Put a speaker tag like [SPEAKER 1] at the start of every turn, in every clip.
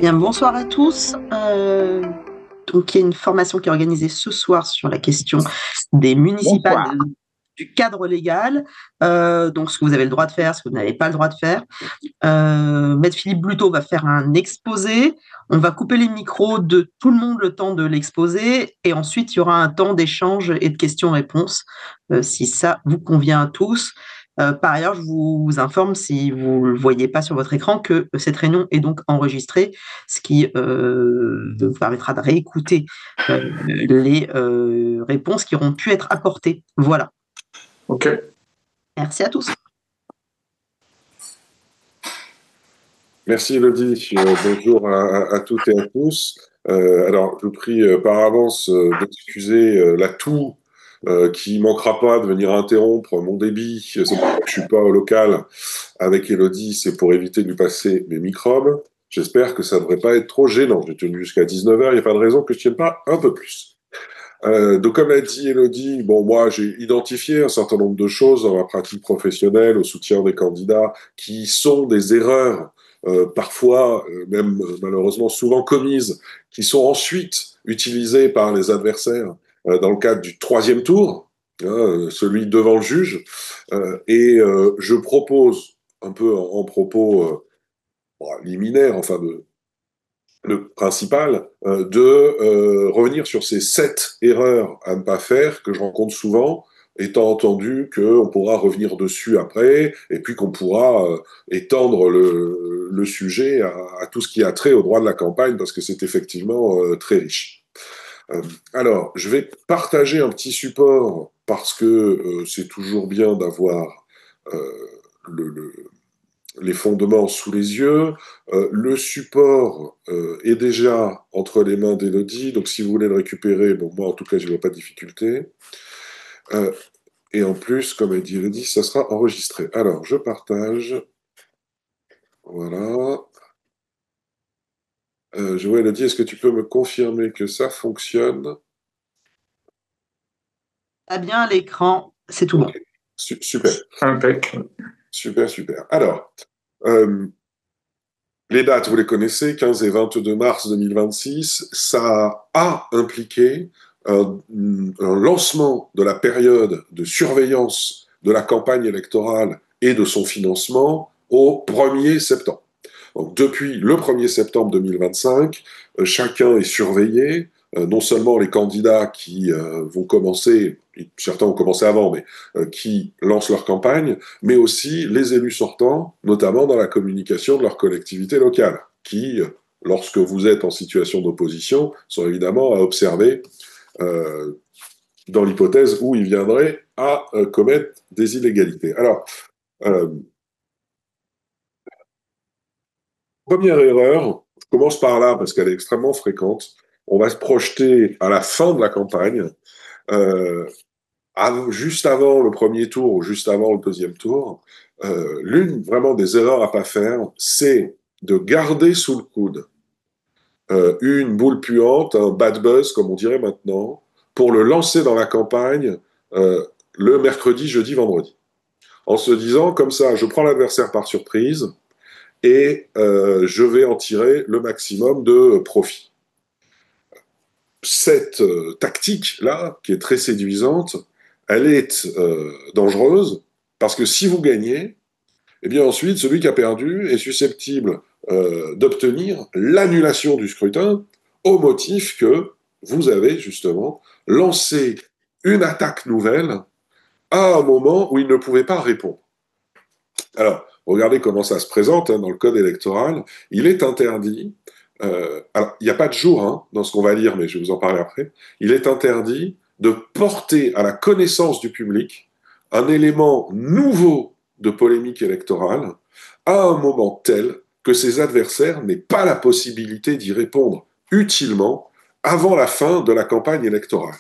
[SPEAKER 1] Bien, bonsoir à tous. Donc, il y a une formation qui est organisée ce soir sur la question des municipales,
[SPEAKER 2] Bonsoir.
[SPEAKER 1] du cadre légal, donc ce que vous avez le droit de faire, ce que vous n'avez pas le droit de faire. Maître Philippe Bluteau va faire un exposé. On va couper les micros de tout le monde le temps de l'exposé et ensuite il y aura un temps d'échange et de questions-réponses, si ça vous convient à tous. Par ailleurs, je vous informe, si vous ne le voyez pas sur votre écran, que cette réunion est donc enregistrée, ce qui vous permettra de réécouter les réponses qui auront pu être apportées. Voilà.
[SPEAKER 2] Ok.
[SPEAKER 1] Merci à tous.
[SPEAKER 3] Merci Elodie. Bonjour à toutes et à tous. Alors, je vous prie par avance d'excuser la toux qui manquera pas de venir interrompre mon débit. C'est parce que je suis pas au local avec Elodie, c'est pour éviter de lui passer mes microbes. J'espère que ça ne devrait pas être trop gênant. J'ai tenu jusqu'à 19h, il n'y a pas de raison que je tienne pas un peu plus. Donc, comme l'a dit Elodie, bon, moi, j'ai identifié un certain nombre de choses dans ma pratique professionnelle au soutien des candidats qui sont des erreurs, parfois, même malheureusement souvent commises, qui sont ensuite utilisées par les adversaires dans le cadre du troisième tour, celui devant le juge. Je propose, un peu en propos liminaire, enfin de le principal, de revenir sur ces 7 erreurs à ne pas faire que je rencontre souvent, étant entendu qu'on pourra revenir dessus après, et puis qu'on pourra étendre le sujet à tout ce qui a trait au droit de la campagne, parce que c'est effectivement très riche. Alors, je vais partager un petit support, parce que c'est toujours bien d'avoir euh, le les fondements sous les yeux. Le support est déjà entre les mains d'Elodie, donc si vous voulez le récupérer, bon, moi en tout cas, je n'ai pas de difficulté. Euh, et en plus, comme a dit Elodie, ça sera enregistré. Alors, je partage. Voilà. Je vois Elodie, est-ce que tu peux me confirmer que ça fonctionne?
[SPEAKER 1] Pas bien à l'écran, c'est tout bon.
[SPEAKER 3] Ok. Super.
[SPEAKER 2] Impec.
[SPEAKER 3] Super, super. Alors, euh, les dates, vous les connaissez, 15 et 22 mars 2026. Ça a impliqué un lancement de la période de surveillance de la campagne électorale et de son financement au 1er septembre. Donc, depuis le 1er septembre 2025, chacun est surveillé, non seulement les candidats qui vont commencer, certains ont commencé avant, mais qui lancent leur campagne, mais aussi les élus sortants, notamment dans la communication de leur collectivité locale, qui, lorsque vous êtes en situation d'opposition, sont évidemment à observer euh, dans l'hypothèse où ils viendraient à commettre des illégalités. Alors, euh, première erreur, je commence par là parce qu'elle est extrêmement fréquente. On va se projeter à la fin de la campagne, euh, juste avant le premier tour ou juste avant le deuxième tour. L'une vraiment des erreurs à pas faire, c'est de garder sous le coude une boule puante, un bad buzz comme on dirait maintenant, pour le lancer dans la campagne le mercredi, jeudi, vendredi. En se disant comme ça, je prends l'adversaire par surprise, et je vais en tirer le maximum de profit. Cette tactique-là, qui est très séduisante, elle est dangereuse parce que si vous gagnez, eh bien ensuite, celui qui a perdu est susceptible d'obtenir l'annulation du scrutin au motif que vous avez justement lancé une attaque nouvelle à un moment où il ne pouvait pas répondre. Alors, regardez comment ça se présente dans le code électoral. Il est interdit, alors il n'y a pas de jour dans ce qu'on va lire, mais je vais vous en parler après. Il est interdit de porter à la connaissance du public un élément nouveau de polémique électorale à un moment tel que ses adversaires n'aient pas la possibilité d'y répondre utilement avant la fin de la campagne électorale.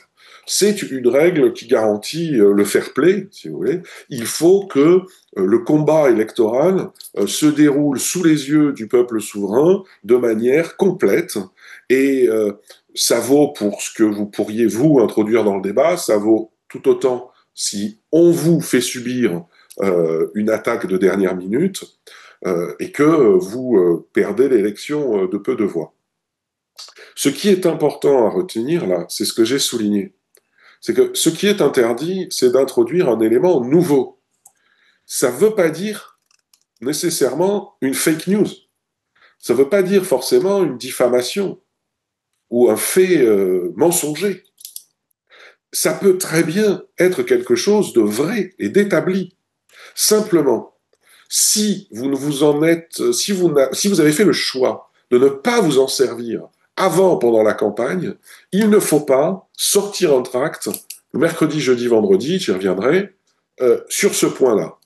[SPEAKER 3] C'est une règle qui garantit le fair play, si vous voulez. Il faut que le combat électoral se déroule sous les yeux du peuple souverain de manière complète. Et ça vaut pour ce que vous pourriez, vous, introduire dans le débat, ça vaut tout autant si on vous fait subir une attaque de dernière minute. et que vous perdez l'élection de peu de voix. Ce qui est important à retenir, là, c'est ce que j'ai souligné. C'est que ce qui est interdit, c'est d'introduire un élément nouveau. Ça ne veut pas dire nécessairement une fake news. Ça ne veut pas dire forcément une diffamation ou un fait mensonger. Ça peut très bien être quelque chose de vrai et d'établi. Simplement, si vous ne vous en êtes, si vous avez fait le choix de ne pas vous en servir avant, pendant la campagne, il ne faut pas sortir un tract le mercredi, jeudi, vendredi, j'y reviendrai, sur ce point-là.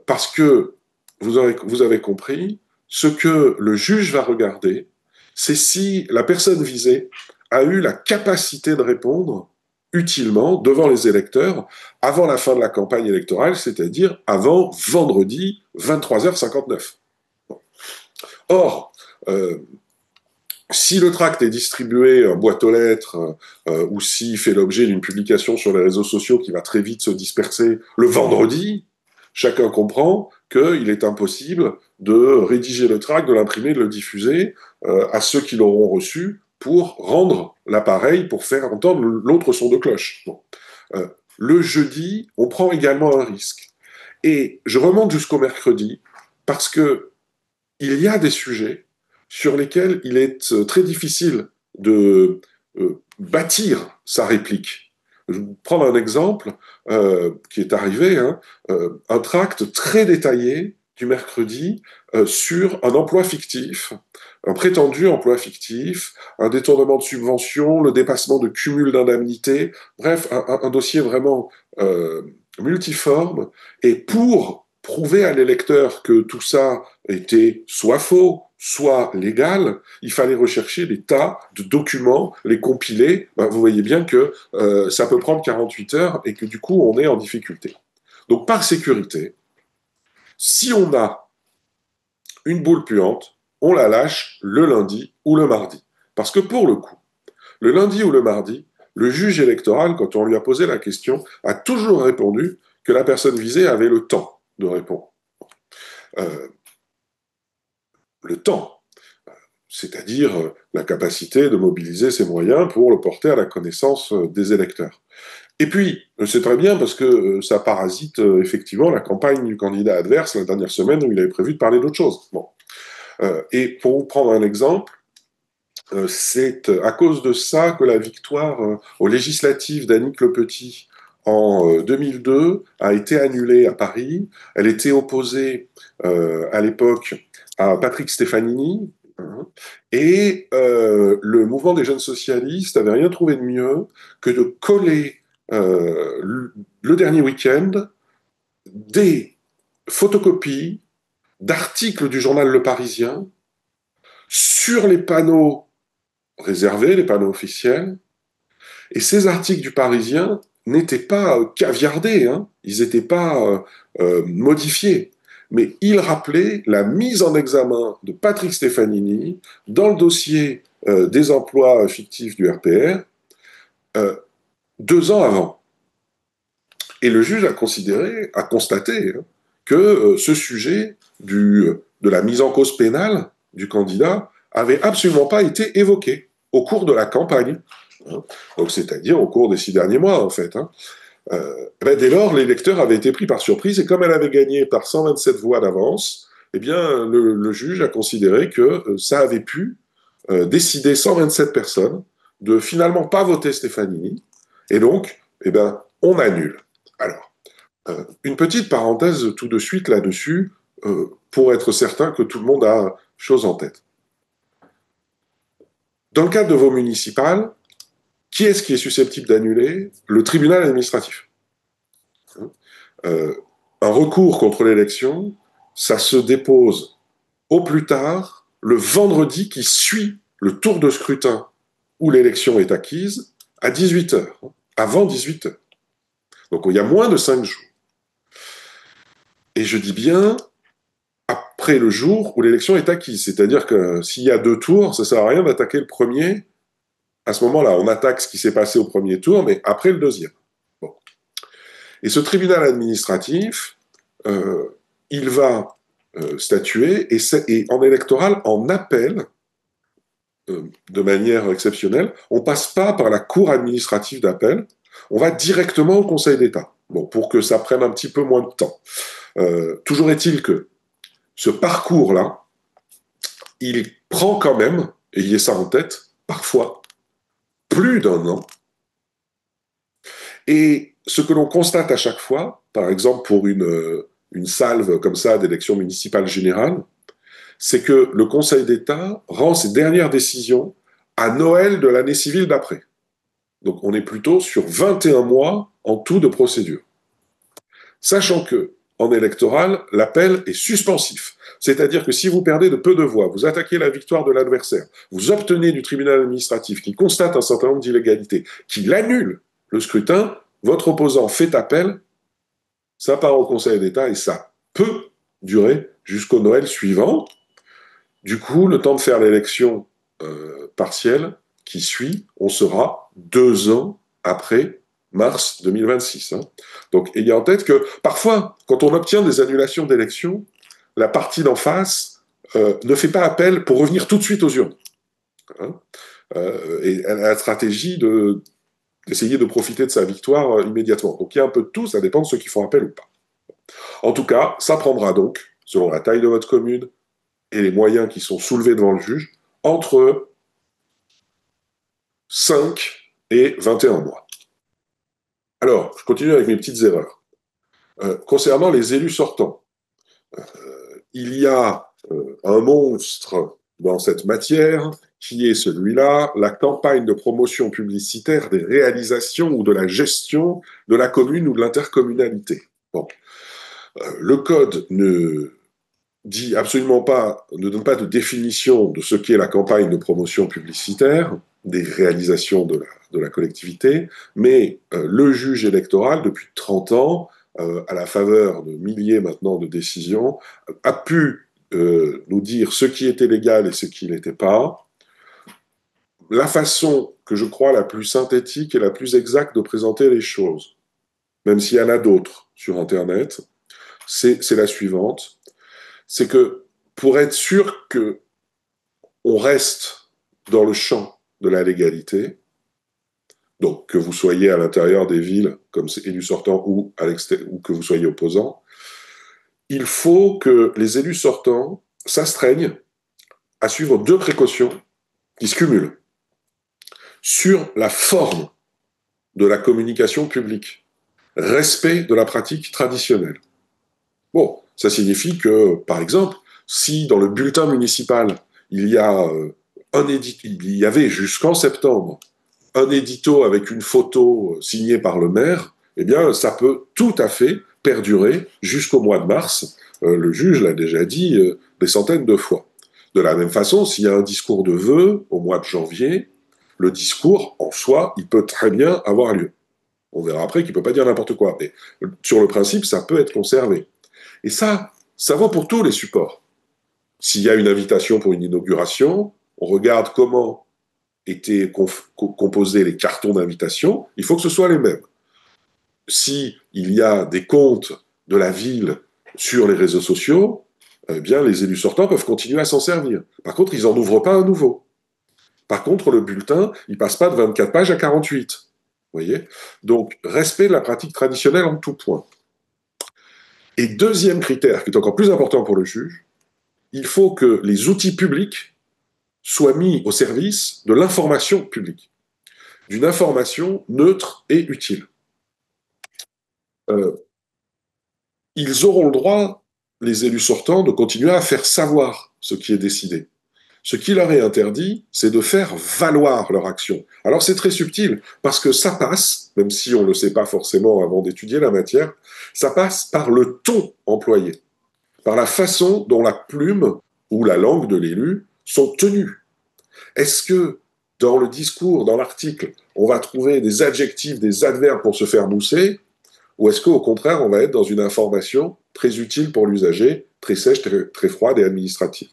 [SPEAKER 3] Parce que vous avez compris, ce que le juge va regarder, c'est si la personne visée a eu la capacité de répondre utilement devant les électeurs avant la fin de la campagne électorale, c'est-à-dire avant vendredi 23h59. Bon. Or, si le tract est distribué en boîte aux lettres ou s'il fait l'objet d'une publication sur les réseaux sociaux qui va très vite se disperser le vendredi, chacun comprend qu'il est impossible de rédiger le tract, de l'imprimer, de le diffuser à ceux qui l'auront reçu pour rendre l'appareil, pour faire entendre l'autre son de cloche. Bon. Le jeudi, on prend également un risque. Et je remonte jusqu'au mercredi parce que il y a des sujets sur lesquels il est très difficile de bâtir sa réplique. Je vais prendre un exemple qui est arrivé, hein, un tract très détaillé du mercredi sur un emploi fictif, un prétendu emploi fictif, un détournement de subvention, le dépassement de cumul d'indemnités, bref, un dossier vraiment multiforme. Et pour prouver à l'électeur que tout ça était soit faux, soit légal, il fallait rechercher des tas de documents, les compiler. Ben, vous voyez bien que ça peut prendre 48 heures et que du coup, on est en difficulté. Donc, par sécurité, si on a une boule puante, on la lâche le lundi ou le mardi. Parce que pour le coup, le lundi ou le mardi, le juge électoral, quand on lui a posé la question, a toujours répondu que la personne visée avait le temps de répondre. Le temps, c'est-à-dire la capacité de mobiliser ses moyens pour le porter à la connaissance des électeurs. Et puis, c'est très bien parce que ça parasite effectivement la campagne du candidat adverse la dernière semaine où il avait prévu de parler d'autre chose. Bon. Et pour vous prendre un exemple, c'est à cause de ça que la victoire aux législatives d'Annick Le Petit en 2002 a été annulée à Paris. Elle était opposée à l'époque à Patrick Stefanini, hein, et le mouvement des jeunes socialistes n'avait rien trouvé de mieux que de coller le dernier week-end des photocopies d'articles du journal Le Parisien sur les panneaux réservés, les panneaux officiels, et ces articles du Parisien n'étaient pas caviardés, hein, ils n'étaient pas modifiés, mais ils rappelaient la mise en examen de Patrick Stefanini dans le dossier des emplois fictifs du RPR 2 ans avant. Et le juge a constaté hein, que ce sujet de la mise en cause pénale du candidat avait absolument pas été évoqué au cours de la campagne. Hein. Donc, c'est-à-dire au cours des 6 derniers mois, en fait. Hein. Dès lors, l'électeur avait été pris par surprise et comme elle avait gagné par 127 voix d'avance, eh bien, le juge a considéré que ça avait pu décider 127 personnes de finalement pas voter Stefanini et donc, eh ben, on annule. Alors, une petite parenthèse tout de suite là-dessus pour être certain que tout le monde a chose en tête. Dans le cadre de vos municipales, qui est susceptible d'annuler? Le tribunal administratif. Un recours contre l'élection, ça se dépose au plus tard le vendredi qui suit le tour de scrutin où l'élection est acquise à 18h, avant 18h. Donc il y a moins de 5 jours. Et je dis bien après le jour où l'élection est acquise. C'est-à-dire que s'il y a 2 tours, ça ne sert à rien d'attaquer le premier. À ce moment-là, on attaque ce qui s'est passé au premier tour, mais après le deuxième. Et ce tribunal administratif, il va statuer, et en électoral, en appel, de manière exceptionnelle, on passe pas par la cour administrative d'appel, on va directement au Conseil d'État. Bon, pour que ça prenne un petit peu moins de temps. Toujours est-il que ce parcours-là, il prend quand même, ayez ça en tête, parfois plus d'un an. Et ce que l'on constate à chaque fois, par exemple pour une salve comme ça d'élection municipale générale, c'est que le Conseil d'État rend ses dernières décisions à Noël de l'année civile d'après. Donc on est plutôt sur 21 mois en tout de procédure. Sachant que, en électoral, l'appel est suspensif. C'est-à-dire que si vous perdez de peu de voix, vous attaquez la victoire de l'adversaire, vous obtenez du tribunal administratif qui constate un certain nombre d'illégalités, qui annule le scrutin, votre opposant fait appel, ça part au Conseil d'État et ça peut durer jusqu'au Noël suivant. Du coup, le temps de faire l'élection partielle qui suit, on sera 2 ans après mars 2026. Hein. Donc, ayez en tête que parfois, quand on obtient des annulations d'élections, la partie d'en face ne fait pas appel pour revenir tout de suite aux urnes. Hein. Et elle a la stratégie d'essayer de profiter de sa victoire immédiatement. Donc, il y a un peu de tout, ça dépend de ceux qui font appel ou pas. En tout cas, ça prendra donc, selon la taille de votre commune et les moyens qui sont soulevés devant le juge, entre 5 et 21 mois. Alors, je continue avec mes petites erreurs. Concernant les élus sortants, il y a un monstre dans cette matière qui est celui-là, la campagne de promotion publicitaire des réalisations ou de la gestion de la commune ou de l'intercommunalité. Bon. Le code ne dit absolument pas, ne donne pas de définition de ce qu'est la campagne de promotion publicitaire des réalisations de la collectivité, mais le juge électoral, depuis 30 ans, à la faveur de milliers maintenant de décisions, a pu nous dire ce qui était légal et ce qui n'était pas. La façon que je crois la plus synthétique et la plus exacte de présenter les choses, même s'il y en a d'autres sur Internet, c'est la suivante. C'est que pour être sûr que on reste dans le champ de la légalité, donc que vous soyez à l'intérieur des villes comme élu sortant ou que vous soyez opposant, il faut que les élus sortants s'astreignent à suivre 2 précautions qui se cumulent sur la forme de la communication publique, respect de la pratique traditionnelle. Bon, ça signifie que, par exemple, si dans le bulletin municipal, il y avait jusqu'en septembre un édito avec une photo signée par le maire, eh bien, ça peut tout à fait perdurer jusqu'au mois de mars. Le juge l'a déjà dit des centaines de fois. De la même façon, s'il y a un discours de vœux au mois de janvier, le discours, en soi, il peut très bien avoir lieu. On verra après qu'il ne peut pas dire n'importe quoi. Mais sur le principe, ça peut être conservé. Et ça vaut pour tous les supports. S'il y a une invitation pour une inauguration, on regarde comment étaient composés les cartons d'invitation, il faut que ce soit les mêmes. S'il y a des comptes de la ville sur les réseaux sociaux, eh bien, les élus sortants peuvent continuer à s'en servir. Par contre, ils n'en ouvrent pas un nouveau. Par contre, le bulletin, il passe pas de 24 pages à 48. Vous voyez ? Donc, respect de la pratique traditionnelle en tout point. Et deuxième critère, qui est encore plus important pour le juge, il faut que les outils publics soient mis au service de l'information publique, d'une information neutre et utile. Ils auront le droit, les élus sortants, de continuer à faire savoir ce qui est décidé. Ce qui leur est interdit, c'est de faire valoir leur action. Alors c'est très subtil, parce que ça passe, même si on ne le sait pas forcément avant d'étudier la matière, ça passe par le ton employé, par la façon dont la plume ou la langue de l'élu sont tenues. Est-ce que dans le discours, dans l'article, on va trouver des adjectifs, des adverbes pour se faire mousser, ou est-ce qu'au contraire, on va être dans une information très utile pour l'usager, très sèche, très froide et administrative?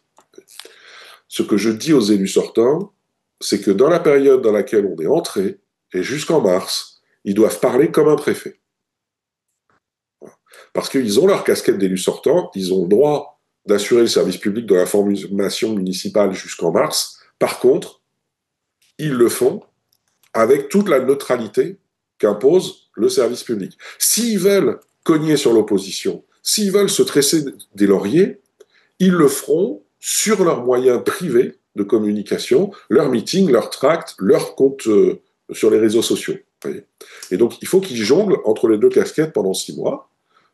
[SPEAKER 3] Ce que je dis aux élus sortants, c'est que dans la période dans laquelle on est entré, et jusqu'en mars, ils doivent parler comme un préfet. Parce qu'ils ont leur casquette d'élus sortants, ils ont le droit d'assurer le service public de l'information municipale jusqu'en mars. Par contre, ils le font avec toute la neutralité qu'impose le service public. S'ils veulent cogner sur l'opposition, s'ils veulent se tresser des lauriers, ils le feront sur leurs moyens privés de communication, leurs meetings, leurs tracts, leurs comptes sur les réseaux sociaux. Et donc, il faut qu'ils jonglent entre les deux casquettes pendant 6 mois,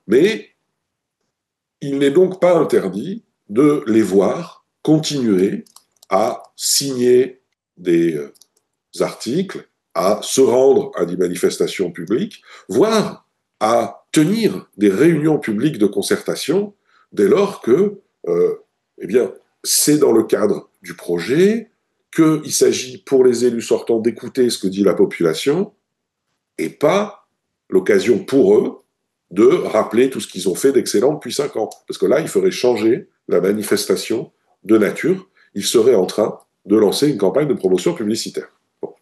[SPEAKER 3] mais il n'est donc pas interdit de les voir continuer à signer des articles, à se rendre à des manifestations publiques, voire à tenir des réunions publiques de concertation dès lors que, eh bien, c'est dans le cadre du projet, qu'il s'agit pour les élus sortants d'écouter ce que dit la population et pas l'occasion pour eux de rappeler tout ce qu'ils ont fait d'excellent depuis 5 ans. Parce que là, ils feraient changer la manifestation de nature. Ils seraient en train de lancer une campagne de promotion publicitaire. Bon.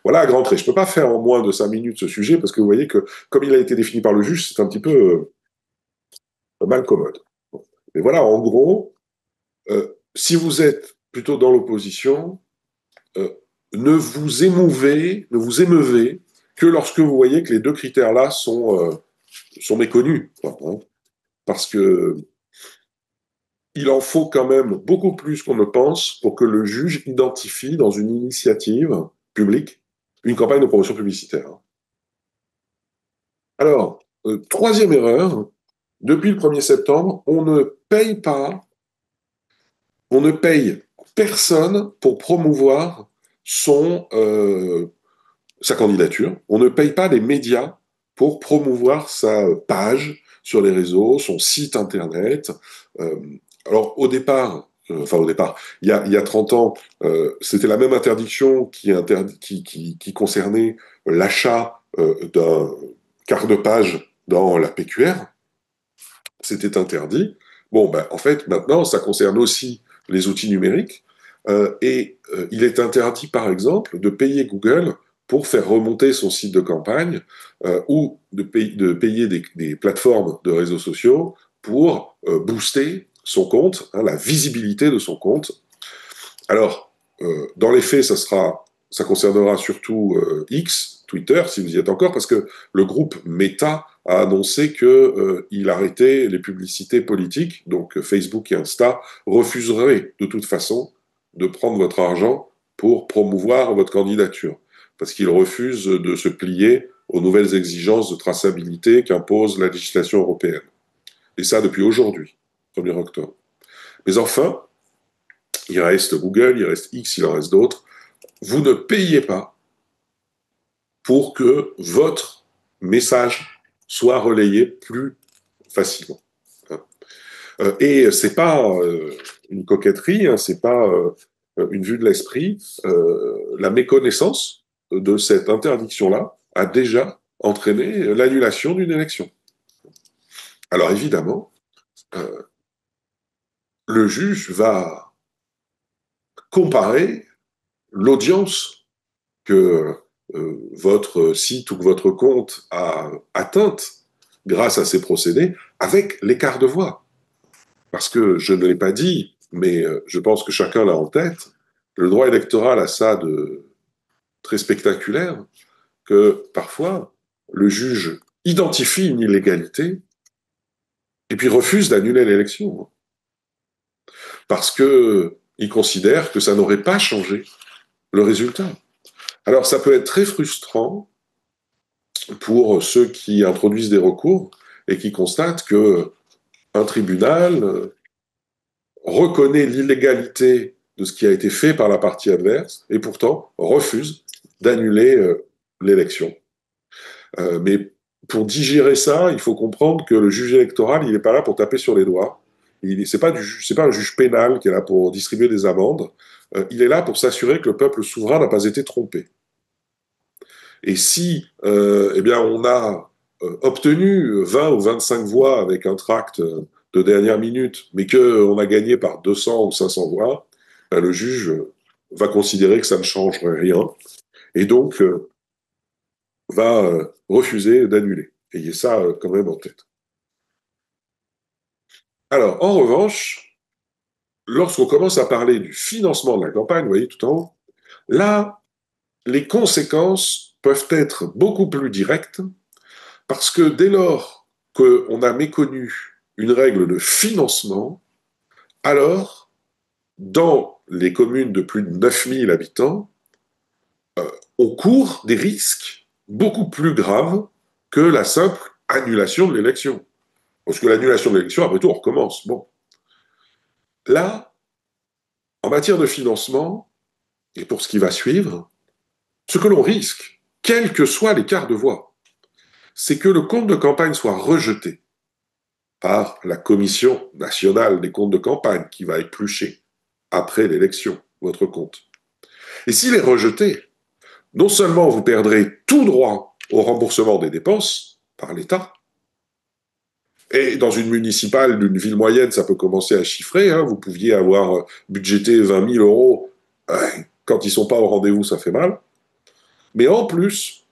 [SPEAKER 3] Voilà à grands traits. Je ne peux pas faire en moins de 5 minutes ce sujet, parce que vous voyez que, comme il a été défini par le juge, c'est un petit peu mal commode. Bon. Mais voilà, en gros, si vous êtes plutôt dans l'opposition, ne vous émeuvez que lorsque vous voyez que les deux critères-là sont méconnus. Parce que il en faut quand même beaucoup plus qu'on ne pense pour que le juge identifie dans une initiative publique une campagne de promotion publicitaire. Alors, troisième erreur, depuis le 1er septembre, on ne paye personne pour promouvoir sa candidature. On ne paye pas les médias pour promouvoir sa page sur les réseaux, son site internet. Alors au départ, il y a 30 ans, c'était la même interdiction qui concernait l'achat d'un quart de page dans la PQR. C'était interdit. Bon, ben, en fait, maintenant, ça concerne aussi les outils numériques. Il est interdit, par exemple, de payer Google pour faire remonter son site de campagne ou de payer des plateformes de réseaux sociaux pour booster son compte, la visibilité de son compte. Alors, dans les faits, ça concernera surtout X, Twitter, si vous y êtes encore, parce que le groupe Meta a annoncé qu'il arrêtait les publicités politiques, donc Facebook et Insta refuseraient de toute façon de prendre votre argent pour promouvoir votre candidature, parce qu'ils refusent de se plier aux nouvelles exigences de traçabilité qu'impose la législation européenne. Et ça depuis aujourd'hui, 1er octobre. Mais enfin, il reste Google, il reste X, il en reste d'autres. Vous ne payez pas pour que votre message soit relayé plus facilement. Et c'est pas une coquetterie, c'est pas une vue de l'esprit. La méconnaissance de cette interdiction-là a déjà entraîné l'annulation d'une élection. Alors évidemment, le juge va comparer l'audience que votre site ou que votre compte a atteinte grâce à ces procédés avec l'écart de voix. Parce que je ne l'ai pas dit, mais je pense que chacun l'a en tête, le droit électoral a ça de très spectaculaire, que parfois le juge identifie une illégalité et puis refuse d'annuler l'élection. Parce qu'il considère que ça n'aurait pas changé le résultat. Alors ça peut être très frustrant pour ceux qui introduisent des recours et qui constatent qu'un tribunal reconnaît l'illégalité de ce qui a été fait par la partie adverse et pourtant refuse d'annuler l'élection. Mais pour digérer ça, il faut comprendre que le juge électoral, il n'est pas là pour taper sur les doigts. C'est pas un juge pénal qui est là pour distribuer des amendes. Il est là pour s'assurer que le peuple souverain n'a pas été trompé. Et si eh bien, on a obtenu 20 ou 25 voix avec un tract de dernière minute, mais qu'on a gagné par 200 ou 500 voix, le juge va considérer que ça ne changerait rien et donc va refuser d'annuler. Ayez ça quand même en tête. Alors, en revanche, lorsqu'on commence à parler du financement de la campagne, vous voyez tout en haut, là, les conséquences peuvent être beaucoup plus directes parce que dès lors qu'on a méconnu une règle de financement, alors, dans les communes de plus de 9000 habitants, on court des risques beaucoup plus graves que la simple annulation de l'élection. Parce que l'annulation de l'élection, après tout, on recommence. Bon. Là, en matière de financement, et pour ce qui va suivre, ce que l'on risque, quel que soit l'écart de voix, c'est que le compte de campagne soit rejeté par la Commission nationale des comptes de campagne qui va éplucher après l'élection votre compte. Et s'il est rejeté, non seulement vous perdrez tout droit au remboursement des dépenses par l'État, et dans une municipale d'une ville moyenne, ça peut commencer à chiffrer, hein, vous pouviez avoir budgété 20 000 euros, quand ils ne sont pas au rendez-vous, ça fait mal. Mais en plus,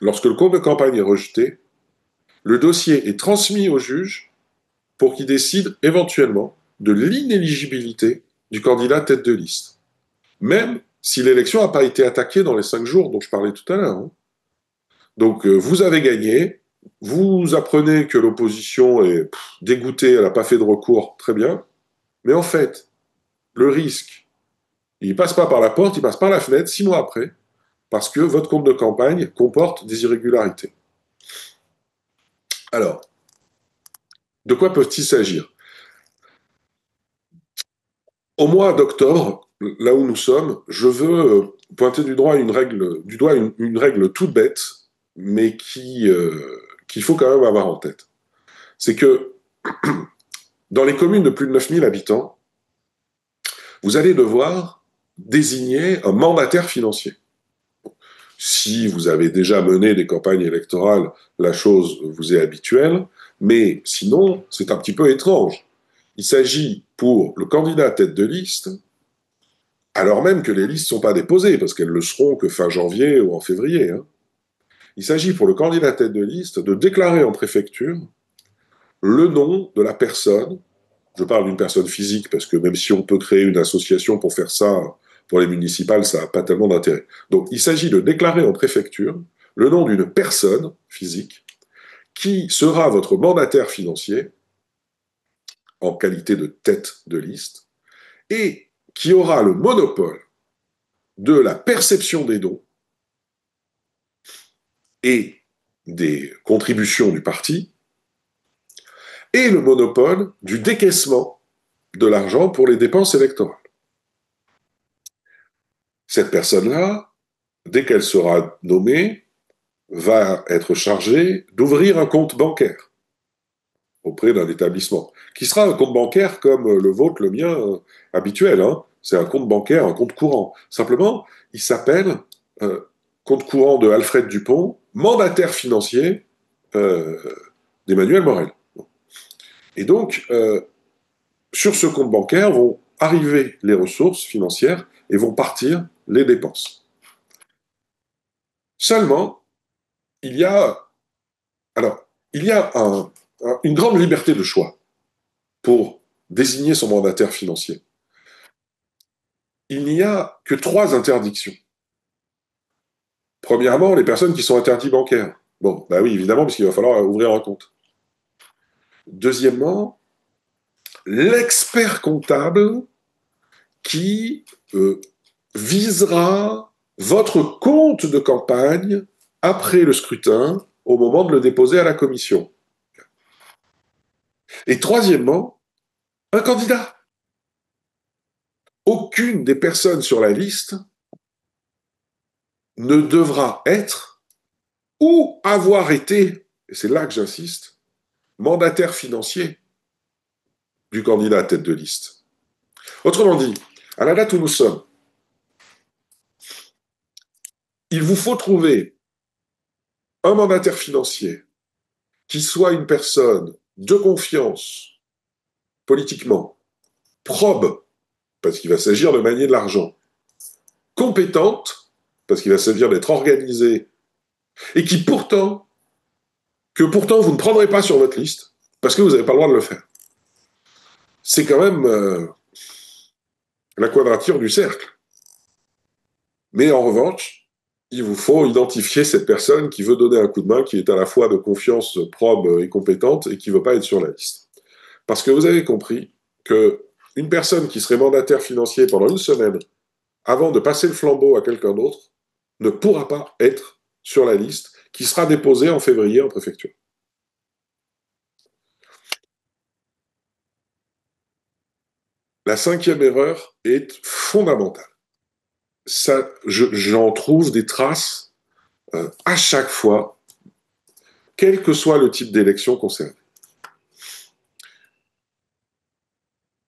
[SPEAKER 3] lorsque le compte de campagne est rejeté, le dossier est transmis au juge pour qu'il décide éventuellement de l'inéligibilité du candidat tête de liste. Même si l'élection n'a pas été attaquée dans les 5 jours dont je parlais tout à l'heure. Hein. Donc, vous avez gagné, vous apprenez que l'opposition est dégoûtée, elle n'a pas fait de recours, très bien. Mais en fait, le risque, il ne passe pas par la porte, il passe par la fenêtre 6 mois après, parce que votre compte de campagne comporte des irrégularités. Alors, de quoi peut-il s'agir? Au mois d'octobre, là où nous sommes, je veux pointer du doigt une règle toute bête, mais qu'il faut quand même avoir en tête. C'est que dans les communes de plus de 9000 habitants, vous allez devoir désigner un mandataire financier. Si vous avez déjà mené des campagnes électorales, la chose vous est habituelle, mais sinon, c'est un petit peu étrange. Il s'agit pour le candidat tête de liste, alors même que les listes ne sont pas déposées, parce qu'elles le seront que fin janvier ou en février. Hein. Il s'agit pour le candidat tête de liste de déclarer en préfecture le nom de la personne. Je parle d'une personne physique, parce que même si on peut créer une association pour faire ça, pour les municipales, ça n'a pas tellement d'intérêt. Donc il s'agit de déclarer en préfecture le nom d'une personne physique qui sera votre mandataire financier en qualité de tête de liste et qui aura le monopole de la perception des dons et des contributions du parti et le monopole du décaissement de l'argent pour les dépenses électorales. Cette personne-là, dès qu'elle sera nommée, va être chargée d'ouvrir un compte bancaire auprès d'un établissement, qui sera un compte bancaire comme le vôtre, le mien, habituel. Hein. C'est un compte bancaire, un compte courant. Simplement, il s'appelle compte courant de Alfred Dupont, mandataire financier d'Emmanuel Morel. Et donc, sur ce compte bancaire vont arriver les ressources financières et vont partir les dépenses. Seulement, il y a une grande liberté de choix pour désigner son mandataire financier. Il n'y a que 3 interdictions. Premièrement, les personnes qui sont interdites bancaires. Bon, bah oui, évidemment, parce qu'il va falloir ouvrir un compte. Deuxièmement, l'expert comptable qui visera votre compte de campagne après le scrutin, au moment de le déposer à la commission. Et troisièmement, un candidat. Aucune des personnes sur la liste ne devra être ou avoir été, et c'est là que j'insiste, mandataire financier du candidat à tête de liste. Autrement dit, à la date où nous sommes, il vous faut trouver un mandataire financier qui soit une personne de confiance politiquement, probe, parce qu'il va s'agir de manier de l'argent, compétente, parce qu'il va s'agir d'être organisée, et qui pourtant vous ne prendrez pas sur votre liste, parce que vous n'avez pas le droit de le faire. c'est quand même la quadrature du cercle. Mais en revanche, il vous faut identifier cette personne qui veut donner un coup de main, qui est à la fois de confiance, probe et compétente, et qui ne veut pas être sur la liste. Parce que vous avez compris qu'une personne qui serait mandataire financier pendant une semaine, avant de passer le flambeau à quelqu'un d'autre, ne pourra pas être sur la liste qui sera déposée en février en préfecture. La cinquième erreur est fondamentale. Ça, j'en trouve des traces à chaque fois, quel que soit le type d'élection concernée.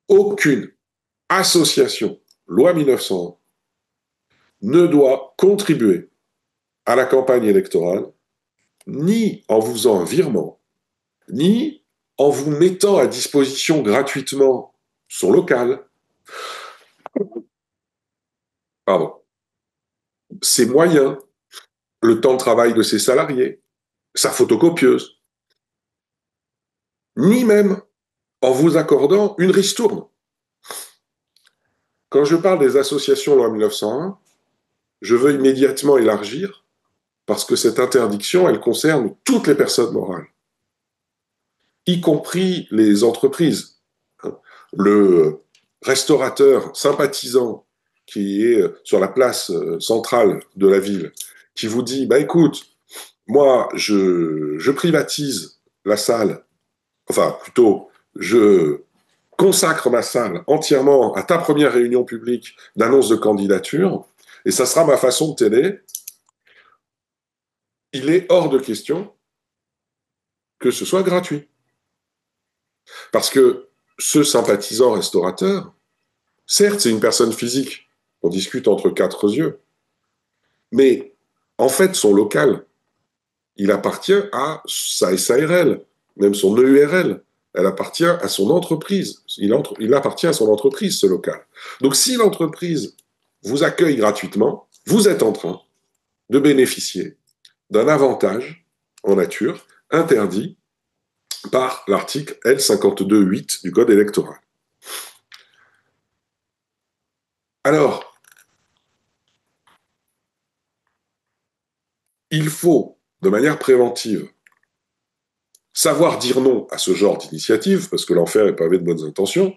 [SPEAKER 3] Aucune association, loi 1901, ne doit contribuer à la campagne électorale ni en vous faisant un virement, ni en vous mettant à disposition gratuitement son local, pardon, ses moyens, le temps de travail de ses salariés, sa photocopieuse, ni même en vous accordant une ristourne. Quand je parle des associations loi 1901, je veux immédiatement élargir parce que cette interdiction, elle concerne toutes les personnes morales, y compris les entreprises. Le restaurateur sympathisant qui est sur la place centrale de la ville, qui vous dit, bah écoute, moi, je privatise la salle, enfin plutôt, je consacre ma salle entièrement à ta première réunion publique d'annonce de candidature, et ça sera ma façon de t'aider, il est hors de question que ce soit gratuit. Parce que ce sympathisant restaurateur, certes, c'est une personne physique, on discute entre quatre yeux, mais en fait, son local, il appartient à sa SARL, même son EURL. Elle appartient à son entreprise. Il appartient à son entreprise, ce local. Donc, si l'entreprise vous accueille gratuitement, vous êtes en train de bénéficier d'un avantage en nature interdit par l'article L52.8 du Code électoral. Alors, il faut, de manière préventive, savoir dire non à ce genre d'initiative, parce que l'enfer est pavé de bonnes intentions,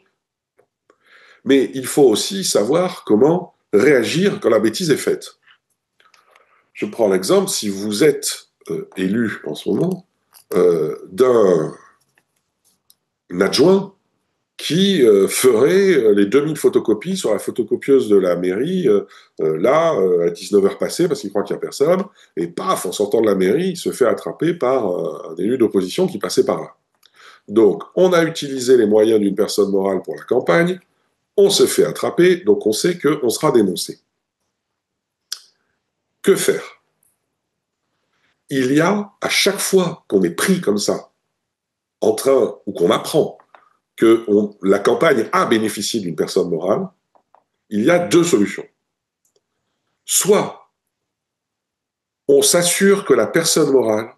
[SPEAKER 3] mais il faut aussi savoir comment réagir quand la bêtise est faite. Je prends l'exemple, si vous êtes élu en ce moment, d'un adjoint qui ferait les 2000 photocopies sur la photocopieuse de la mairie, à 19h passées, parce qu'il croit qu'il n'y a personne, et paf, en sortant de la mairie, il se fait attraper par un élu d'opposition qui passait par là. Donc, on a utilisé les moyens d'une personne morale pour la campagne, on se fait attraper, donc on sait qu'on sera dénoncé. Que faire? Il y a, à chaque fois qu'on est pris comme ça, en train, ou qu'on apprend que la campagne a bénéficié d'une personne morale, il y a deux solutions. Soit on s'assure que la personne morale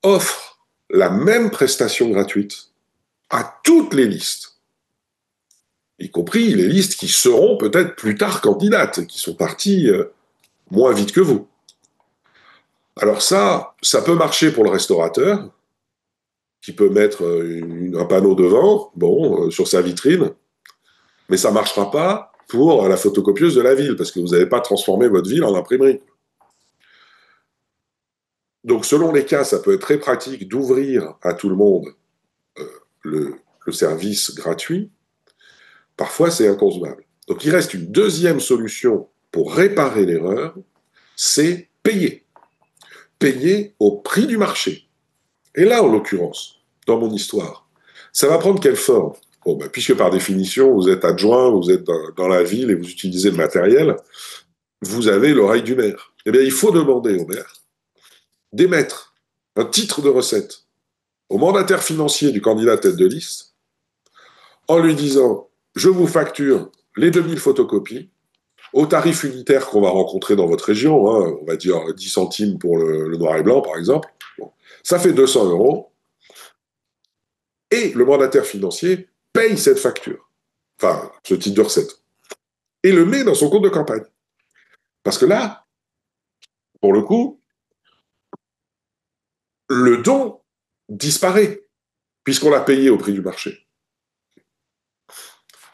[SPEAKER 3] offre la même prestation gratuite à toutes les listes, y compris les listes qui seront peut-être plus tard candidates, qui sont parties moins vite que vous. Alors ça peut marcher pour le restaurateur, qui peut mettre un panneau devant, sur sa vitrine, mais ça ne marchera pas pour la photocopieuse de la ville, parce que vous n'avez pas transformé votre ville en imprimerie. Donc, selon les cas, ça peut être très pratique d'ouvrir à tout le monde le service gratuit. Parfois, c'est inconcevable. Donc, il reste une deuxième solution pour réparer l'erreur, c'est payer. Payer au prix du marché. Et là, en l'occurrence, dans mon histoire, ça va prendre quelle forme? Puisque par définition, vous êtes adjoint, vous êtes dans la ville et vous utilisez le matériel, vous avez l'oreille du maire. Eh bien, il faut demander au maire d'émettre un titre de recette au mandataire financier du candidat tête de liste en lui disant « Je vous facture les 2000 photocopies au tarif unitaire qu'on va rencontrer dans votre région, on va dire 10 centimes pour le noir et blanc, par exemple. Ça fait 200 €. Et le mandataire financier paye cette facture, enfin, ce type de recette, et le met dans son compte de campagne. Parce que là, pour le coup, le don disparaît, puisqu'on l'a payé au prix du marché.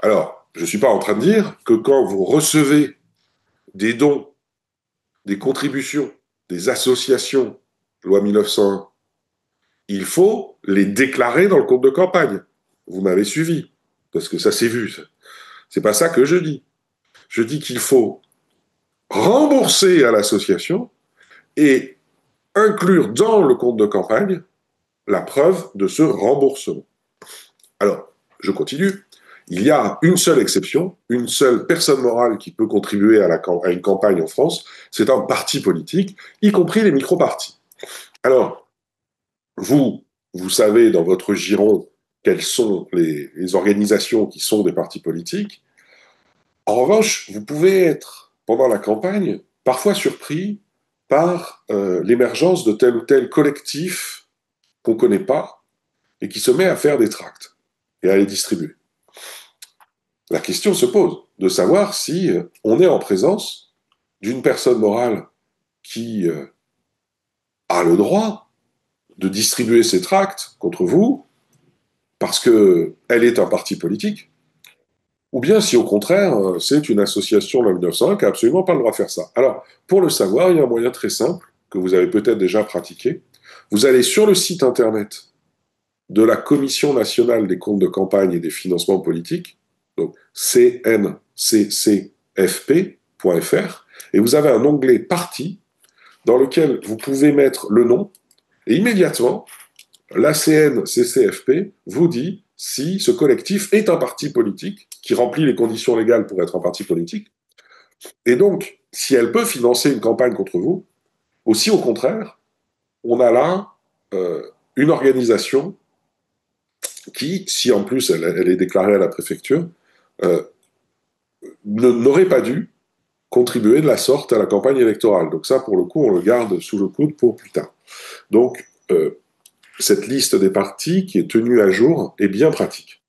[SPEAKER 3] Alors, je ne suis pas en train de dire que quand vous recevez des dons, des contributions, des associations, loi 1901, il faut les déclarer dans le compte de campagne. Vous m'avez suivi, parce que ça s'est vu. C'est pas ça que je dis. Je dis qu'il faut rembourser à l'association et inclure dans le compte de campagne la preuve de ce remboursement. Alors, je continue. Il y a une seule exception, une seule personne morale qui peut contribuer à une campagne en France, c'est un parti politique, y compris les micro-partis. Alors, vous savez dans votre giron quelles sont les organisations qui sont des partis politiques. En revanche, vous pouvez être, pendant la campagne, parfois surpris par l'émergence de tel ou tel collectif qu'on ne connaît pas et qui se met à faire des tracts et à les distribuer. La question se pose de savoir si on est en présence d'une personne morale qui a le droit de distribuer ces tracts contre vous parce qu'elle est un parti politique, ou bien si au contraire, c'est une association de la 1901 qui n'a absolument pas le droit de faire ça. Alors, pour le savoir, il y a un moyen très simple que vous avez peut-être déjà pratiqué. Vous allez sur le site internet de la Commission nationale des comptes de campagne et des financements politiques, donc cnccfp.fr, et vous avez un onglet Parti dans lequel vous pouvez mettre le nom, et immédiatement, la CNCCFP vous dit si ce collectif est un parti politique qui remplit les conditions légales pour être un parti politique, et donc, si elle peut financer une campagne contre vous, aussi au contraire, on a là une organisation qui, si en plus elle est déclarée à la préfecture, euh, n'aurait pas dû contribuer de la sorte à la campagne électorale. Donc ça, pour le coup, on le garde sous le coude pour plus tard. Donc, cette liste des partis qui est tenue à jour est bien pratique.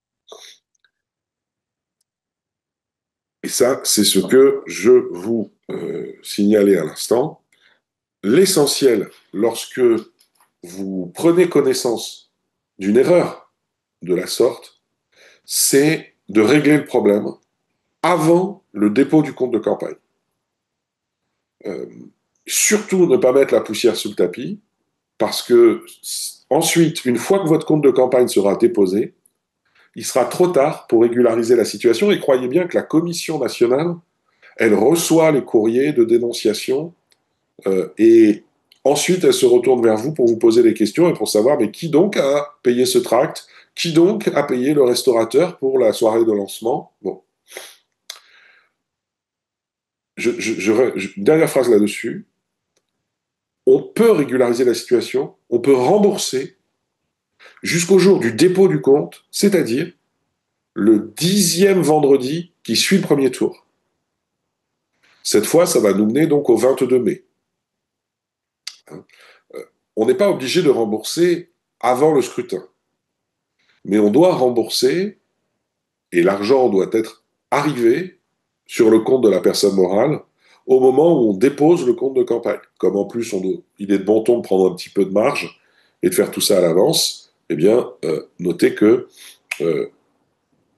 [SPEAKER 3] Et ça, c'est ce que je vous signalais à l'instant. L'essentiel, lorsque vous prenez connaissance d'une erreur de la sorte, c'est de régler le problème avant le dépôt du compte de campagne. Euh, Surtout ne pas mettre la poussière sous le tapis, parce que ensuite, une fois que votre compte de campagne sera déposé, il sera trop tard pour régulariser la situation. Et croyez bien que la Commission nationale, elle reçoit les courriers de dénonciation et ensuite elle se retourne vers vous pour vous poser des questions et pour savoir mais qui donc a payé ce tract, qui donc a payé le restaurateur pour la soirée de lancement. Bon. Dernière phrase là-dessus. On peut régulariser la situation, on peut rembourser jusqu'au jour du dépôt du compte, c'est-à-dire le 10e vendredi qui suit le premier tour. Cette fois, ça va nous mener donc au 22 mai. On n'est pas obligé de rembourser avant le scrutin, mais on doit rembourser, et l'argent doit être arrivé sur le compte de la personne morale au moment où on dépose le compte de campagne. Comme en plus, il est de bon ton de prendre un petit peu de marge et de faire tout ça à l'avance, eh bien, notez que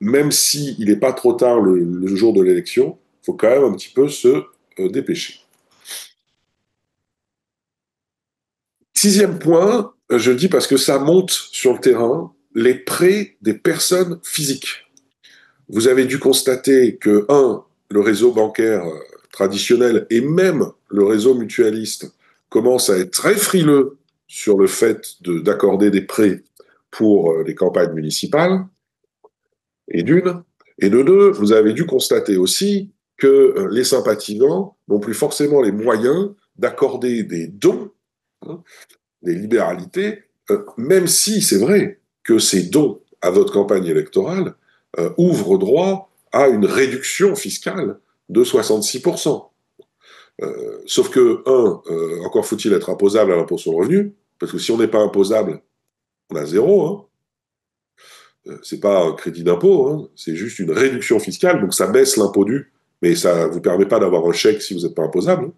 [SPEAKER 3] même s'il n'est pas trop tard le jour de l'élection, il faut quand même un petit peu se dépêcher. 6e point, je dis parce que ça monte sur le terrain, les prêts des personnes physiques. Vous avez dû constater que, le réseau bancaire traditionnel et même le réseau mutualiste commencent à être très frileux sur le fait d'accorder des prêts pour les campagnes municipales, et d'une. Et de deux, vous avez dû constater aussi que les sympathisants n'ont plus forcément les moyens d'accorder des dons, des libéralités, même si c'est vrai que ces dons à votre campagne électorale ouvrent droit à une réduction fiscale de 66%. Sauf que, encore faut-il être imposable à l'impôt sur le revenu, parce que si on n'est pas imposable, on a zéro. c'est pas un crédit d'impôt, hein, c'est juste une réduction fiscale, donc ça baisse l'impôt dû, mais ça vous permet pas d'avoir un chèque si vous n'êtes pas imposable.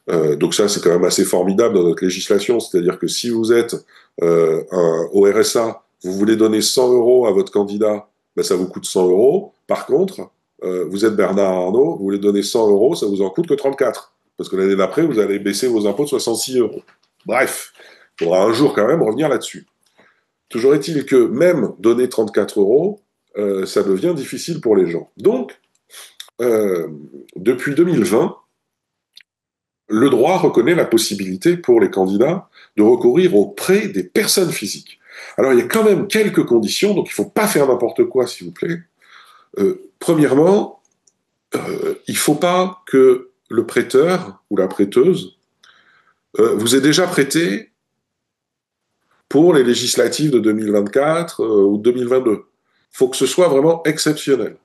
[SPEAKER 3] Hein. Donc ça, c'est quand même assez formidable dans notre législation, c'est-à-dire que si vous êtes au RSA, vous voulez donner 100 euros à votre candidat, ben ça vous coûte 100 euros. Par contre, vous êtes Bernard Arnault, vous voulez donner 100 euros, ça vous en coûte que 34, parce que l'année d'après, vous allez baisser vos impôts de 66 euros. Bref, il faudra un jour quand même revenir là-dessus. Toujours est-il que même donner 34 euros, ça devient difficile pour les gens. Donc, depuis 2020, le droit reconnaît la possibilité pour les candidats de recourir aux prêts des personnes physiques. Alors, il y a quand même quelques conditions, donc il ne faut pas faire n'importe quoi, s'il vous plaît. Premièrement, il ne faut pas que le prêteur ou la prêteuse vous ait déjà prêté pour les législatives de 2024 ou 2022. Il faut que ce soit vraiment exceptionnel.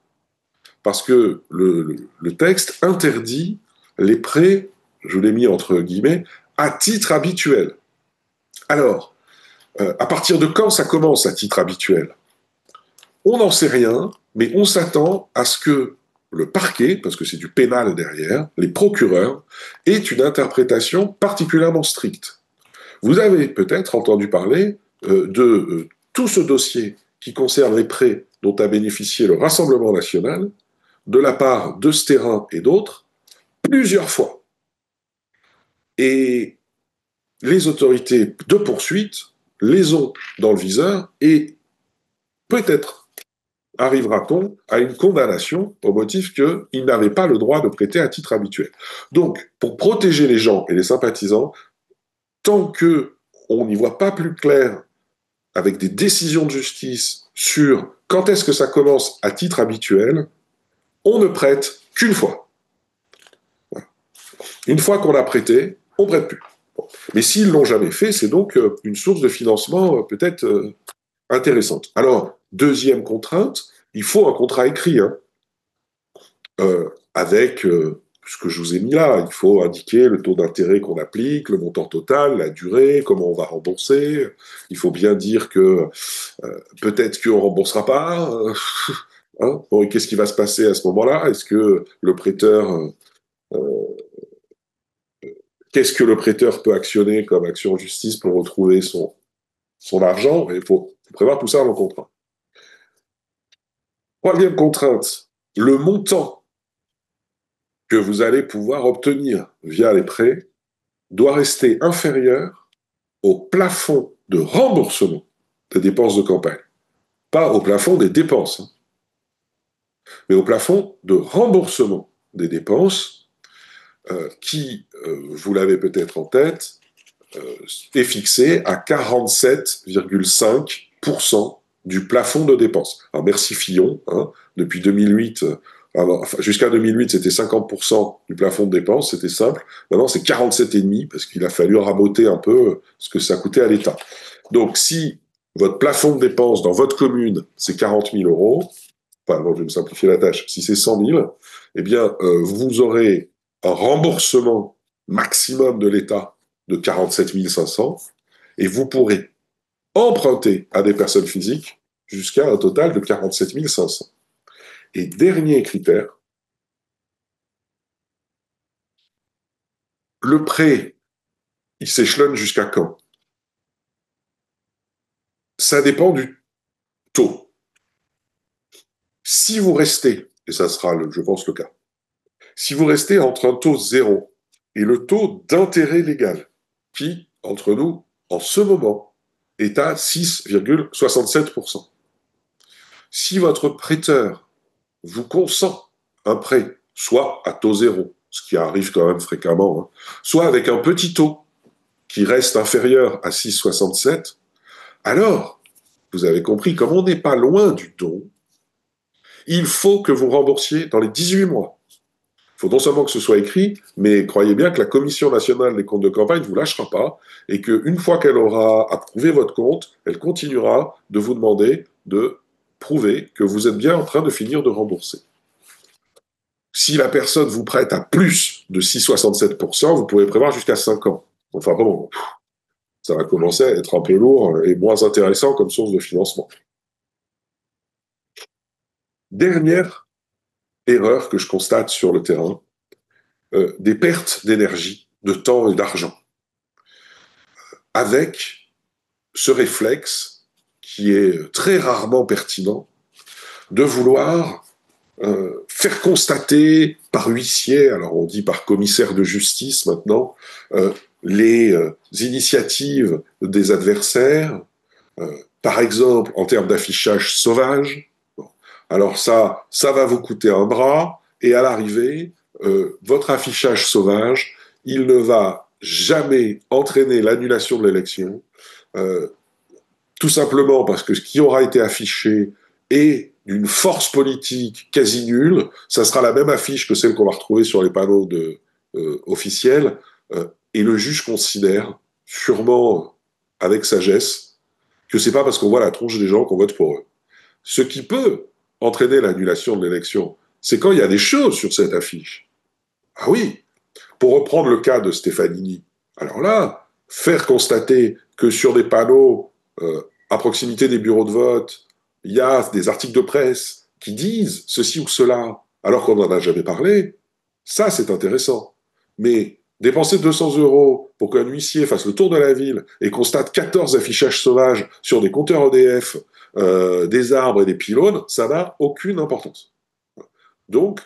[SPEAKER 3] Parce que le texte interdit les prêts, je l'ai mis entre guillemets, à titre habituel. Alors, à partir de quand ça commence à titre habituel? On n'en sait rien, mais on s'attend à ce que le parquet, parce que c'est du pénal derrière, les procureurs, aient une interprétation particulièrement stricte. Vous avez peut-être entendu parler de tout ce dossier qui concerne les prêts dont a bénéficié le Rassemblement national, de la part de Sterrin et d'autres, plusieurs fois. Et les autorités de poursuite les ont dans le viseur et peut-être arrivera-t-on à une condamnation au motif qu'ils n'avaient pas le droit de prêter à titre habituel. Donc, pour protéger les gens et les sympathisants, tant qu'on n'y voit pas plus clair avec des décisions de justice sur quand est-ce que ça commence à titre habituel, on ne prête qu'une fois. Voilà. Une fois qu'on a prêté, on ne prête plus. Bon. Mais s'ils ne l'ont jamais fait, c'est donc une source de financement peut-être intéressante. Alors, deuxième contrainte, il faut un contrat écrit, hein, avec ce que je vous ai mis là. Il faut indiquer le taux d'intérêt qu'on applique, le montant total, la durée, comment on va rembourser. Il faut bien dire que peut-être qu'on ne remboursera pas. Hein, bon, et qu'est-ce qui va se passer à ce moment-là? Est-ce que le prêteur... qu'est-ce que le prêteur peut actionner comme action en justice pour retrouver son argent? Il faut prévoir tout ça dans le contrat. Troisième contrainte, le montant que vous allez pouvoir obtenir via les prêts doit rester inférieur au plafond de remboursement des dépenses de campagne. Pas au plafond des dépenses, hein, mais au plafond de remboursement des dépenses qui, vous l'avez peut-être en tête, est fixé à 47,5% du plafond de dépenses. Alors merci Fillon, hein, depuis 2008, jusqu'à 2008 c'était 50% du plafond de dépenses, c'était simple. Maintenant c'est 47,5% parce qu'il a fallu raboter un peu ce que ça coûtait à l'État. Donc si votre plafond de dépenses dans votre commune c'est 40 000 euros, enfin non, je vais me simplifier la tâche, si c'est 100 000, eh bien vous aurez un remboursement maximum de l'État de 47 500 et vous pourrez emprunter à des personnes physiques jusqu'à un total de 47 500. Et dernier critère, le prêt, il s'échelonne jusqu'à quand? Ça dépend du taux. Si vous restez, et ça sera, je pense, le cas, si vous restez entre un taux zéro et le taux d'intérêt légal, qui, entre nous, en ce moment, est à 6,67%. Si votre prêteur vous consent un prêt, soit à taux zéro, ce qui arrive quand même fréquemment, hein, soit avec un petit taux qui reste inférieur à 6,67, alors, vous avez compris, comme on n'est pas loin du don, il faut que vous remboursiez dans les 18 mois. Il faut non seulement que ce soit écrit, mais croyez bien que la Commission nationale des comptes de campagne ne vous lâchera pas et qu'une fois qu'elle aura approuvé votre compte, elle continuera de vous demander de prouver que vous êtes bien en train de finir de rembourser. Si la personne vous prête à plus de 6,67%, vous pouvez prévoir jusqu'à 5 ans. Enfin bon, ça va commencer à être un peu lourd et moins intéressant comme source de financement. Dernière erreur que je constate sur le terrain, des pertes d'énergie, de temps et d'argent, avec ce réflexe qui est très rarement pertinent de vouloir faire constater par huissier, alors on dit par commissaire de justice maintenant, les initiatives des adversaires, par exemple en termes d'affichage sauvage. Bon. Alors ça va vous coûter un bras, et à l'arrivée, votre affichage sauvage, il ne va jamais entraîner l'annulation de l'élection, euh, tout simplement parce que ce qui aura été affiché est d'une force politique quasi nulle. Ça sera la même affiche que celle qu'on va retrouver sur les panneaux officiels. Et le juge considère, sûrement avec sagesse, que c'est pas parce qu'on voit la tronche des gens qu'on vote pour eux. Ce qui peut entraîner l'annulation de l'élection, c'est quand il y a des choses sur cette affiche. Ah oui, pour reprendre le cas de Stefanini, alors là, faire constater que sur des panneaux à proximité des bureaux de vote, il y a des articles de presse qui disent ceci ou cela, alors qu'on n'en a jamais parlé, ça c'est intéressant. Mais dépenser 200 euros pour qu'un huissier fasse le tour de la ville et constate 14 affichages sauvages sur des compteurs EDF, des arbres et des pylônes, ça n'a aucune importance. Donc,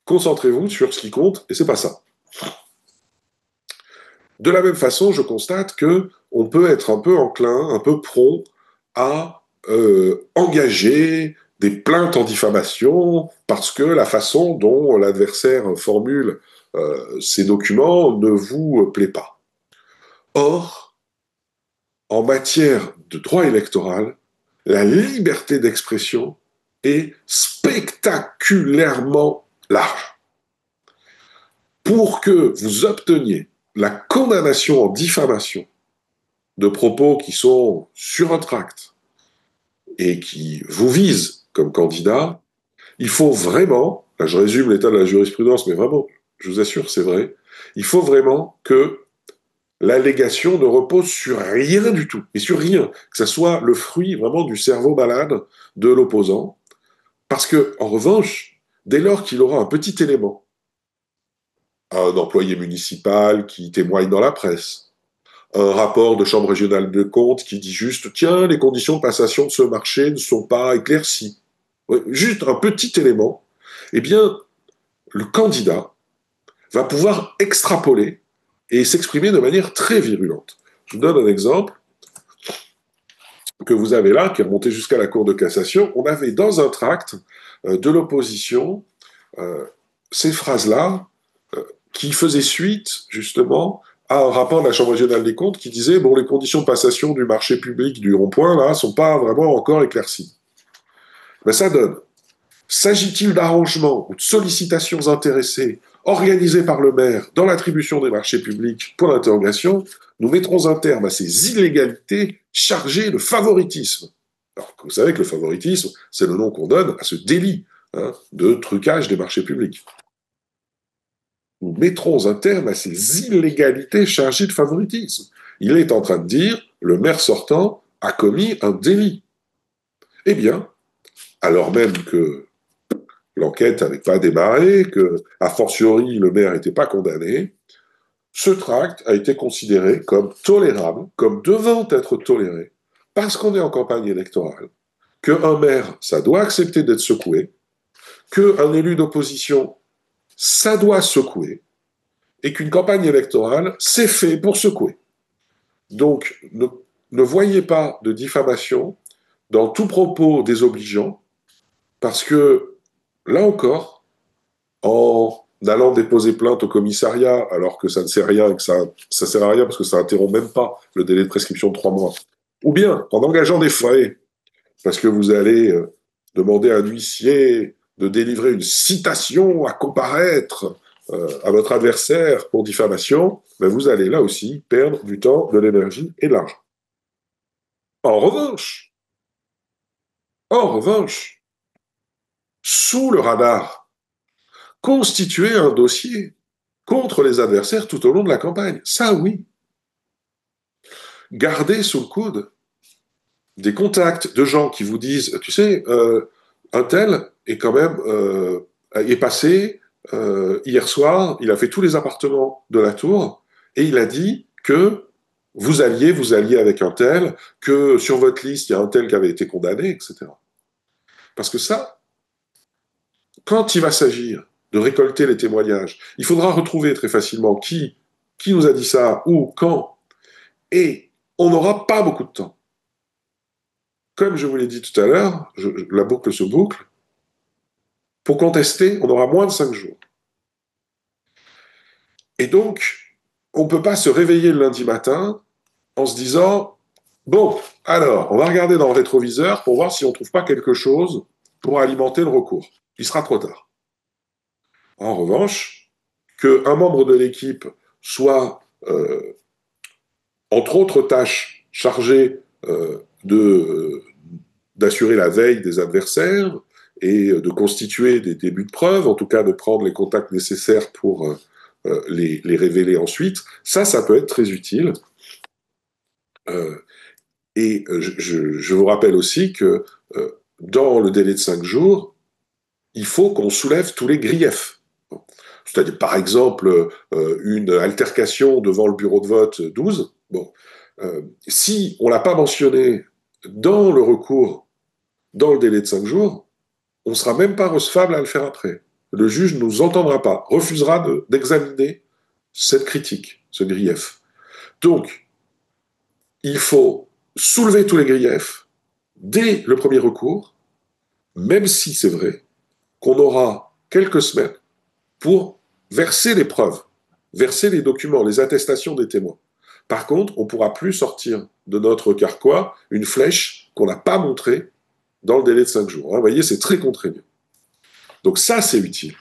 [SPEAKER 3] concentrez-vous sur ce qui compte, et c'est pas ça. De la même façon, je constate que on peut être un peu enclin, un peu prompt à engager des plaintes en diffamation parce que la façon dont l'adversaire formule ces documents ne vous plaît pas. Or, en matière de droit électoral, la liberté d'expression est spectaculairement large. Pour que vous obteniez la condamnation en diffamation de propos qui sont sur un tract et qui vous visent comme candidat, il faut vraiment, là je résume l'état de la jurisprudence, mais vraiment, je vous assure, c'est vrai, il faut vraiment que l'allégation ne repose sur rien du tout, et sur rien, que ça soit le fruit vraiment du cerveau malade de l'opposant, parce que, en revanche, dès lors qu'il aura un petit élément, un employé municipal qui témoigne dans la presse, un rapport de chambre régionale de comptes qui dit juste tiens, les conditions de passation de ce marché ne sont pas éclaircies. Ouais, juste un petit élément, eh bien, le candidat va pouvoir extrapoler et s'exprimer de manière très virulente. Je vous donne un exemple que vous avez là, qui est remonté jusqu'à la Cour de cassation. On avait dans un tract de l'opposition ces phrases-là qui faisaient suite, justement, à un rapport de la Chambre régionale des comptes qui disait bon, les conditions de passation du marché public du rond-point, là, sont pas vraiment encore éclaircies. Ben, ça donne. S'agit-il d'arrangements ou de sollicitations intéressées organisées par le maire dans l'attribution des marchés publics? Pour l'interrogation, nous mettrons un terme à ces illégalités chargées de favoritisme. Alors, vous savez que le favoritisme, c'est le nom qu'on donne à ce délit de trucage des marchés publics. Nous mettrons un terme à ces illégalités chargées de favoritisme. Il est en train de dire, le maire sortant a commis un délit. Eh bien, alors même que l'enquête n'avait pas démarré, que, a fortiori, le maire n'était pas condamné, ce tract a été considéré comme tolérable, comme devant être toléré, parce qu'on est en campagne électorale, qu'un maire, ça doit accepter d'être secoué, qu'un élu d'opposition, ça doit secouer, et qu'une campagne électorale, c'est fait pour secouer. Donc, ne voyez pas de diffamation dans tout propos désobligeant, parce que, là encore, en allant déposer plainte au commissariat, alors que ça ne sert à rien, et que ça sert à rien parce que ça n'interrompt même pas le délai de prescription de 3 mois, ou bien en engageant des frais, parce que vous allez demander à un huissier de délivrer une citation à comparaître à votre adversaire pour diffamation, ben vous allez là aussi perdre du temps, de l'énergie et de l'argent. En revanche, en revanche, sous le radar, constituer un dossier contre les adversaires tout au long de la campagne. Ça, oui. Garder sous le coude des contacts de gens qui vous disent, tu sais, un tel est quand même est passé hier soir, il a fait tous les appartements de la tour et il a dit que vous alliez avec un tel, que sur votre liste, il y a un tel qui avait été condamné, etc. Parce que ça, quand il va s'agir de récolter les témoignages, il faudra retrouver très facilement qui nous a dit ça, où, quand, et on n'aura pas beaucoup de temps. Comme je vous l'ai dit tout à l'heure, la boucle se boucle, pour contester, on aura moins de 5 jours. Et donc, on ne peut pas se réveiller le lundi matin en se disant « Bon, alors, on va regarder dans le rétroviseur pour voir si on ne trouve pas quelque chose pour alimenter le recours. » Il sera trop tard. En revanche, qu'un membre de l'équipe soit, entre autres tâches, chargé d'assurer la veille des adversaires et de constituer des débuts de preuve, en tout cas de prendre les contacts nécessaires pour les révéler ensuite, ça peut être très utile. Je vous rappelle aussi que dans le délai de 5 jours, il faut qu'on soulève tous les griefs. C'est-à-dire, par exemple, une altercation devant le bureau de vote 12. Bon, si on ne l'a pas mentionné dans le recours, dans le délai de 5 jours, on ne sera même pas recevable à le faire après. Le juge ne nous entendra pas, refusera d'examiner cette critique, ce grief. Donc, il faut soulever tous les griefs dès le premier recours, même si c'est vrai qu'on aura quelques semaines pour verser les preuves, verser les documents, les attestations des témoins. Par contre, on ne pourra plus sortir de notre carquois une flèche qu'on n'a pas montrée dans le délai de 5 jours. Vous voyez, c'est très contraignant. Donc ça, c'est utile,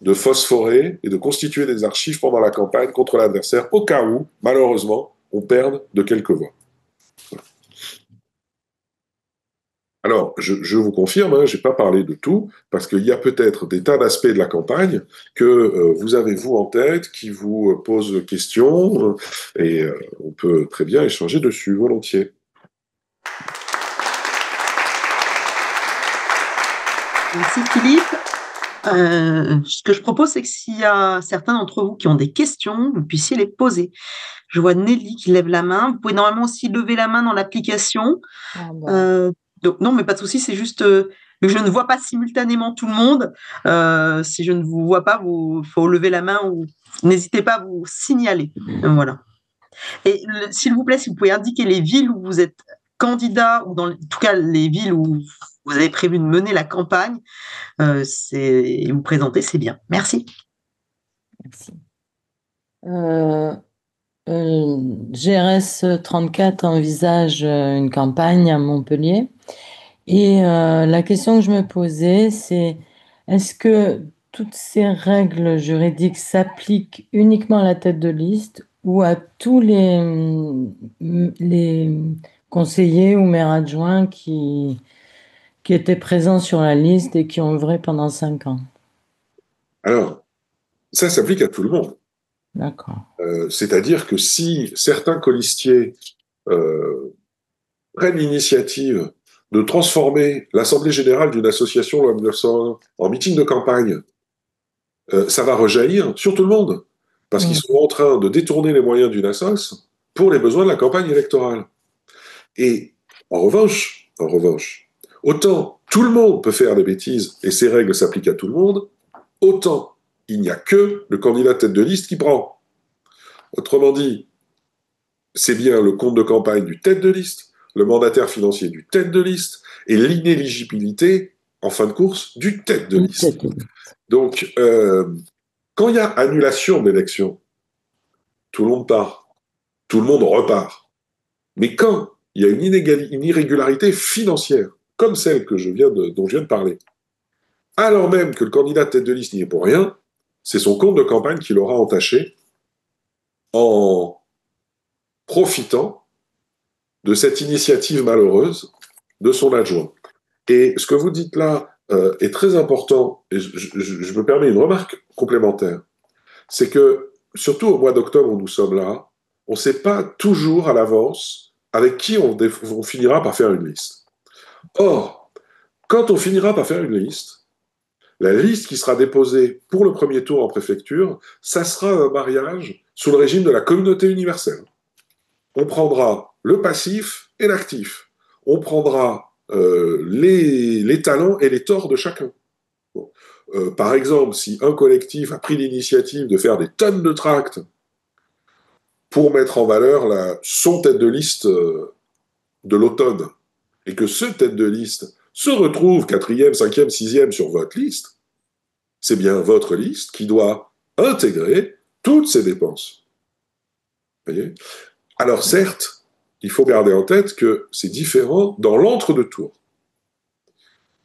[SPEAKER 3] de phosphorer et de constituer des archives pendant la campagne contre l'adversaire, au cas où, malheureusement, on perde de quelques voix. Alors, je vous confirme, je n'ai pas parlé de tout, parce qu'il y a peut-être des tas d'aspects de la campagne que vous avez, vous, en tête, qui vous posent question, et on peut très bien échanger dessus, volontiers.
[SPEAKER 1] Merci Philippe. Ce que je propose, c'est que s'il y a certains d'entre vous qui ont des questions, vous puissiez les poser. Je vois Nelly qui lève la main. Vous pouvez normalement aussi lever la main dans l'application. Donc, non, mais pas de souci, c'est juste que je ne vois pas simultanément tout le monde. Si je ne vous vois pas, il faut lever la main ou n'hésitez pas à vous signaler. Voilà. Et s'il vous plaît, si vous pouvez indiquer les villes où vous êtes candidat, ou dans tout cas les villes où vous avez prévu de mener la campagne, vous présenter, c'est bien. Merci.
[SPEAKER 2] Merci. GRS 34 envisage une campagne à Montpellier. Et la question que je me posais, c'est est-ce que toutes ces règles juridiques s'appliquent uniquement à la tête de liste ou à tous les conseillers ou maires adjoints qui étaient présents sur la liste et qui ont œuvré pendant 5 ans?
[SPEAKER 3] Alors, ça s'applique à tout le monde.
[SPEAKER 2] D'accord.
[SPEAKER 3] C'est-à-dire que si certains colistiers prennent l'initiative de transformer l'Assemblée générale d'une association loi 1901 en meeting de campagne, ça va rejaillir sur tout le monde, parce qu'ils sont en train de détourner les moyens d'une assoce pour les besoins de la campagne électorale. Et en revanche, autant tout le monde peut faire des bêtises et ces règles s'appliquent à tout le monde, autant il n'y a que le candidat tête de liste qui prend. Autrement dit, c'est bien le compte de campagne du tête de liste, le mandataire financier du tête de liste et l'inéligibilité en fin de course du tête de liste. Donc, quand il y a annulation d'élection, tout le monde part, tout le monde repart. Mais quand il y a une irrégularité financière, comme celle dont je viens de parler, alors même que le candidat tête de liste n'y est pour rien, c'est son compte de campagne qui l'aura entaché en profitant de cette initiative malheureuse de son adjoint. Et ce que vous dites là est très important, et je me permets une remarque complémentaire, c'est que, surtout au mois d'octobre où nous sommes là, on ne sait pas toujours à l'avance avec qui on finira par faire une liste. Or, Quand on finira par faire une liste, la liste qui sera déposée pour le premier tour en préfecture, ça sera un mariage sous le régime de la communauté universelle. On prendra le passif et l'actif. On prendra les talents et les torts de chacun. Bon. Par exemple, si un collectif a pris l'initiative de faire des tonnes de tracts pour mettre en valeur son tête de liste de l'automne, et que ce tête de liste se retrouve 4e, 5e, 6e sur votre liste, c'est bien votre liste qui doit intégrer toutes ces dépenses. Vous voyez ? Alors certes, il faut garder en tête que c'est différent dans l'entre-deux-tours.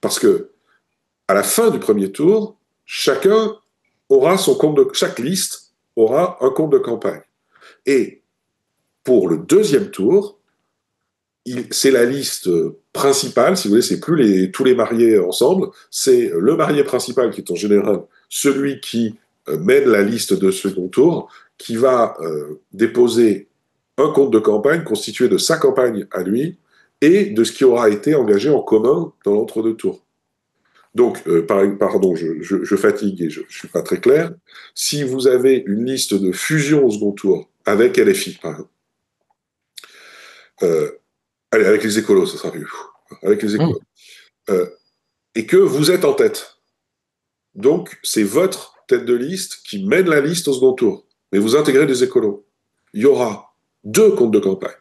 [SPEAKER 3] Parce que à la fin du premier tour, chaque liste aura un compte de campagne. Et pour le deuxième tour, c'est la liste principale, si vous voulez, c'est plus tous les mariés ensemble, c'est le marié principal qui est en général celui qui mène la liste de second tour, qui va déposer un compte de campagne constitué de sa campagne à lui et de ce qui aura été engagé en commun dans l'entre-deux tours. Donc, pardon, je fatigue et je ne suis pas très clair. Si vous avez une liste de fusion au second tour avec LFI, par exemple, allez, avec les écolos, ça sera mieux. Avec les écolos. Et que vous êtes en tête. Donc, c'est votre tête de liste qui mène la liste au second tour. Mais vous intégrez des écolos. Il y aura 2 comptes de campagne.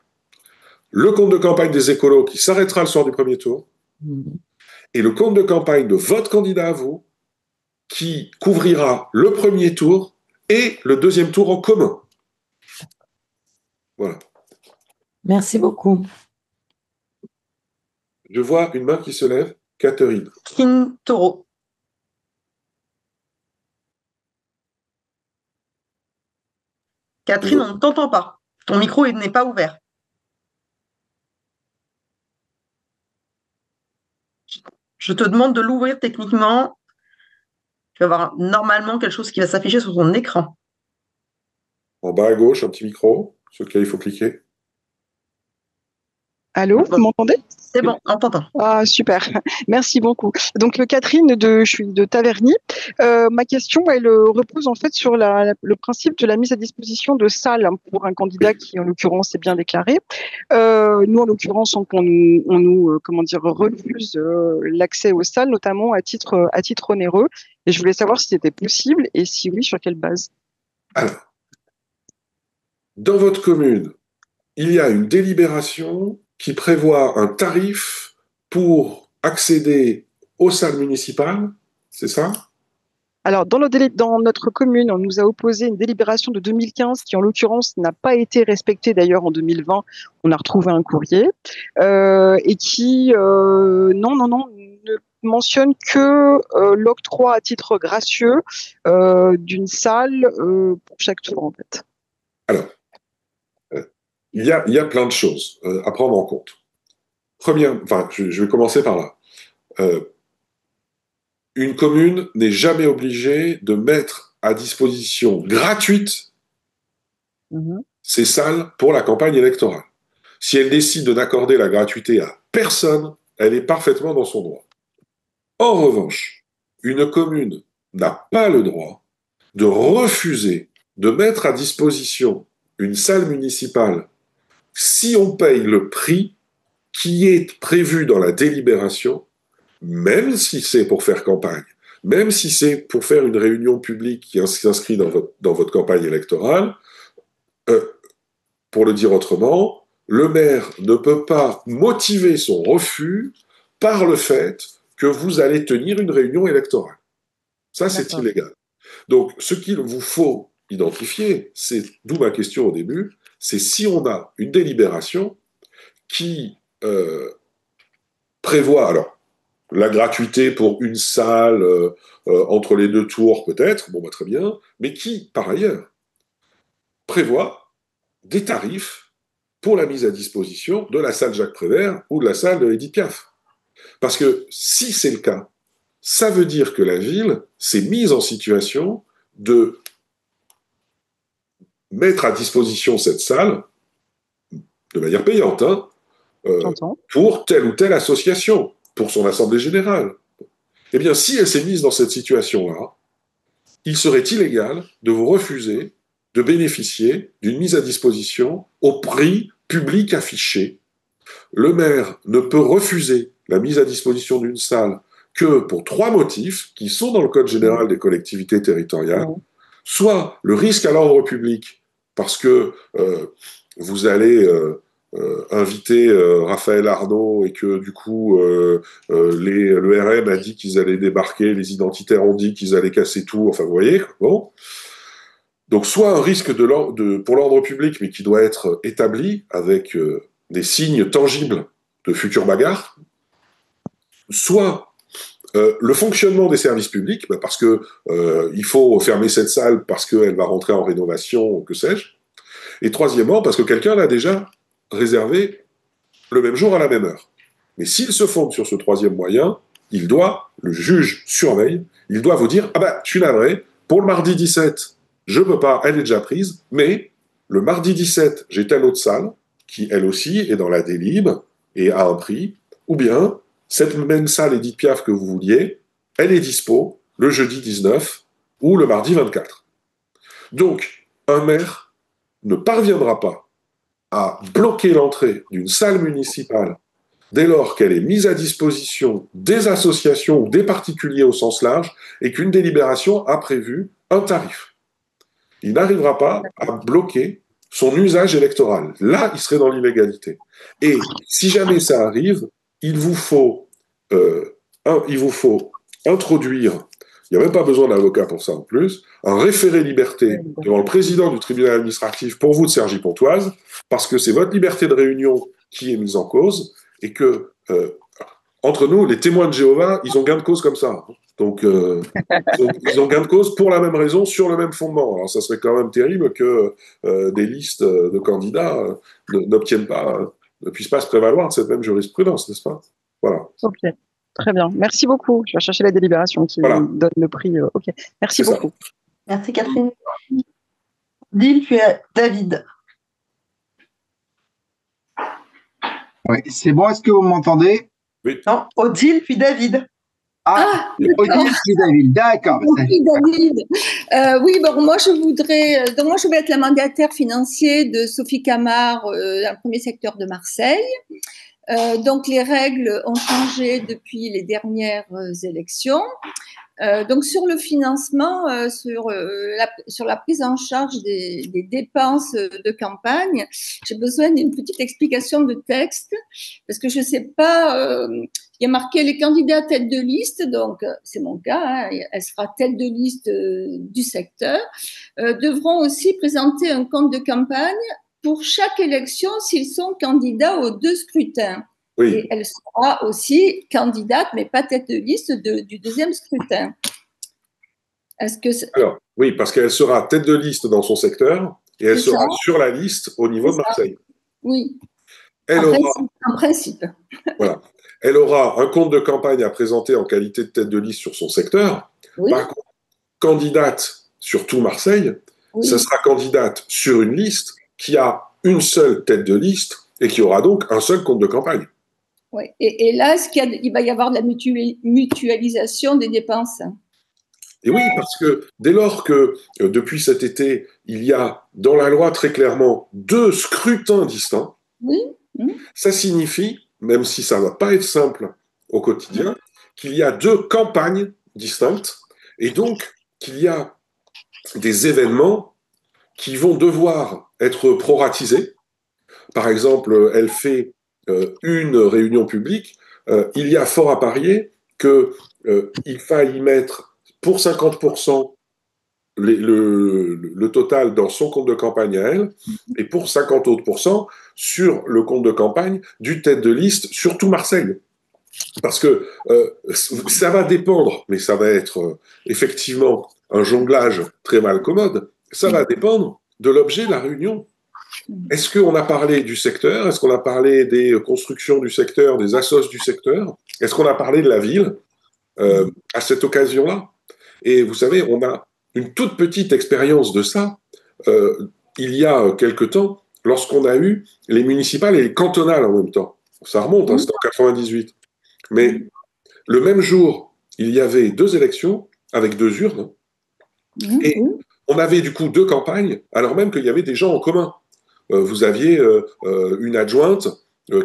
[SPEAKER 3] Le compte de campagne des écolos qui s'arrêtera le soir du premier tour. Et le compte de campagne de votre candidat à vous qui couvrira le premier tour et le deuxième tour en commun. Voilà.
[SPEAKER 2] Merci beaucoup.
[SPEAKER 3] Je vois une main qui se lève. Catherine.
[SPEAKER 1] Quintoro. Catherine, on ne t'entend pas. Ton micro n'est pas ouvert. Je te demande de l'ouvrir techniquement. Tu vas avoir normalement quelque chose qui va s'afficher sur ton écran.
[SPEAKER 3] En bas à gauche, un petit micro sur lequel il faut cliquer.
[SPEAKER 4] Allô, vous m'entendez?
[SPEAKER 1] C'est bon, on t'entend.
[SPEAKER 4] Ah, super, merci beaucoup. Donc Catherine, je suis de Taverny. Ma question, elle repose en fait sur le principe de la mise à disposition de salles pour un candidat qui, en l'occurrence, est bien déclaré. Nous, en l'occurrence, on nous refuse l'accès aux salles, notamment à titre onéreux. Et je voulais savoir si c'était possible et si oui, sur quelle base.
[SPEAKER 3] Alors, dans votre commune, il y a une délibération qui prévoit un tarif pour accéder aux salles municipales, c'est ça?
[SPEAKER 4] Alors, dans notre commune, on nous a opposé une délibération de 2015 qui, en l'occurrence, n'a pas été respectée d'ailleurs en 2020. On a retrouvé un courrier et qui, ne mentionne que l'octroi à titre gracieux d'une salle pour chaque tour, en fait.
[SPEAKER 3] Alors, il y a plein de choses à prendre en compte. Je vais commencer par là. Une commune n'est jamais obligée de mettre à disposition gratuite ces salles pour la campagne électorale. Si elle décide de n'accorder la gratuité à personne, elle est parfaitement dans son droit. En revanche, une commune n'a pas le droit de refuser de mettre à disposition une salle municipale si on paye le prix qui est prévu dans la délibération, même si c'est pour faire campagne, même si c'est pour faire une réunion publique qui s'inscrit dans votre campagne électorale. Pour le dire autrement, le maire ne peut pas motiver son refus par le fait que vous allez tenir une réunion électorale. Ça, c'est illégal. Donc, ce qu'il vous faut identifier, c'est, d'où ma question au début, c'est si on a une délibération qui prévoit, alors, la gratuité pour une salle entre les 2 tours, peut-être, bon, bah, très bien, mais qui, par ailleurs, prévoit des tarifs pour la mise à disposition de la salle Jacques Prévert ou de la salle de Edith Piaf. Parce que si c'est le cas, ça veut dire que la ville s'est mise en situation de mettre à disposition cette salle de manière payante, pour telle ou telle association. pour son assemblée générale. Eh bien, si elle s'est mise dans cette situation-là, il serait illégal de vous refuser de bénéficier d'une mise à disposition au prix public affiché. Le maire ne peut refuser la mise à disposition d'une salle que pour 3 motifs qui sont dans le Code général des collectivités territoriales, soit le risque à l'ordre public, parce que vous allez inviter Raphaël Arnaud et que du coup le RN a dit qu'ils allaient débarquer, les identitaires ont dit qu'ils allaient casser tout, enfin vous voyez, bon. Donc soit un risque pour l'ordre public, mais qui doit être établi avec des signes tangibles de futures bagarres, soit le fonctionnement des services publics, parce que il faut fermer cette salle parce qu'elle va rentrer en rénovation, que sais-je, et troisièmement, parce que quelqu'un l'a déjà réservé le même jour à la même heure. Mais s'il se fonde sur ce troisième moyen, le juge surveille, il doit vous dire « Ah bah, je suis navré, pour le mardi 17, je peux pas, elle est déjà prise, mais le mardi 17, j'ai telle autre salle, qui elle aussi est dans la délib et a un prix, ou bien cette même salle Édith Piaf que vous vouliez, elle est dispo le jeudi 19 ou le mardi 24. » Donc, un maire ne parviendra pas à bloquer l'entrée d'une salle municipale dès lors qu'elle est mise à disposition des associations ou des particuliers au sens large et qu'une délibération a prévu un tarif. Il n'arrivera pas à bloquer son usage électoral. Là, il serait dans l'illégalité. Et si jamais ça arrive, il vous faut introduire, il n'y a même pas besoin d'avocat pour ça en plus, un référé liberté devant le président du tribunal administratif pour vous de Cergy-Pontoise, parce que c'est votre liberté de réunion qui est mise en cause, et que, entre nous, les témoins de Jéhovah, ils ont gain de cause comme ça. Donc, ils ont gain de cause pour la même raison, sur le même fondement. Alors, ça serait quand même terrible que des listes de candidats n'obtiennent pas, ne puissent pas se prévaloir de cette même jurisprudence, n'est-ce pas? Voilà.
[SPEAKER 4] Ok, très bien. Merci beaucoup. Je vais chercher la délibération qui donne le prix. Ok, merci beaucoup.
[SPEAKER 1] Ça. Merci Catherine. Odile, puis David.
[SPEAKER 5] Oui, c'est bon, est-ce que vous m'entendez?
[SPEAKER 3] Oui.
[SPEAKER 1] Non, Odile, puis David.
[SPEAKER 5] Odile, puis David, d'accord.
[SPEAKER 6] Oui, David. Oui, bon, moi, je vais être la mandataire financier de Sophie Camard, dans le premier secteur de Marseille. Donc, les règles ont changé depuis les dernières élections. Donc, sur le financement, sur la prise en charge des dépenses de campagne, j'ai besoin d'une petite explication de texte parce que je ne sais pas. Il y a marqué les candidats tête de liste, donc c'est mon cas, hein, elle sera tête de liste du secteur, devront aussi présenter un compte de campagne pour chaque élection s'ils sont candidats aux 2 scrutins. Oui. Et elle sera aussi candidate, mais pas tête de liste du 2e scrutin.
[SPEAKER 3] Alors, oui, parce qu'elle sera tête de liste dans son secteur et elle sera sur la liste au niveau de Marseille.
[SPEAKER 6] Oui.
[SPEAKER 3] En
[SPEAKER 6] principe.
[SPEAKER 3] Voilà. Elle aura un compte de campagne à présenter en qualité de tête de liste sur son secteur. Oui. Par contre, candidate sur tout Marseille, ça sera candidate sur une liste qui a une seule tête de liste et qui aura donc un seul compte de campagne.
[SPEAKER 6] Oui. Et là, il va y avoir de la mutualisation des dépenses.
[SPEAKER 3] Et oui, parce que dès lors que, depuis cet été, il y a dans la loi très clairement 2 scrutins distincts, ça signifie, même si ça ne va pas être simple au quotidien, qu'il y a 2 campagnes distinctes, et donc qu'il y a des événements qui vont devoir être proratisés. Par exemple, elle fait une réunion publique, il y a fort à parier qu'il faille y mettre pour 50% le total dans son compte de campagne à elle, et pour 50 autres % sur le compte de campagne du tête de liste sur tout Marseille. Parce que ça va dépendre, mais ça va être effectivement un jonglage très mal commode, ça va dépendre de l'objet de la réunion. Est-ce qu'on a parlé du secteur? Est-ce qu'on a parlé des constructions du secteur, des assos du secteur? Est-ce qu'on a parlé de la ville à cette occasion-là? Et vous savez, on a une toute petite expérience de ça il y a quelque temps, lorsqu'on a eu les municipales et les cantonales en même temps. Ça remonte, c'était en 98. Mais le même jour, il y avait 2 élections avec 2 urnes, et on avait du coup 2 campagnes, alors même qu'il y avait des gens en commun. Vous aviez une adjointe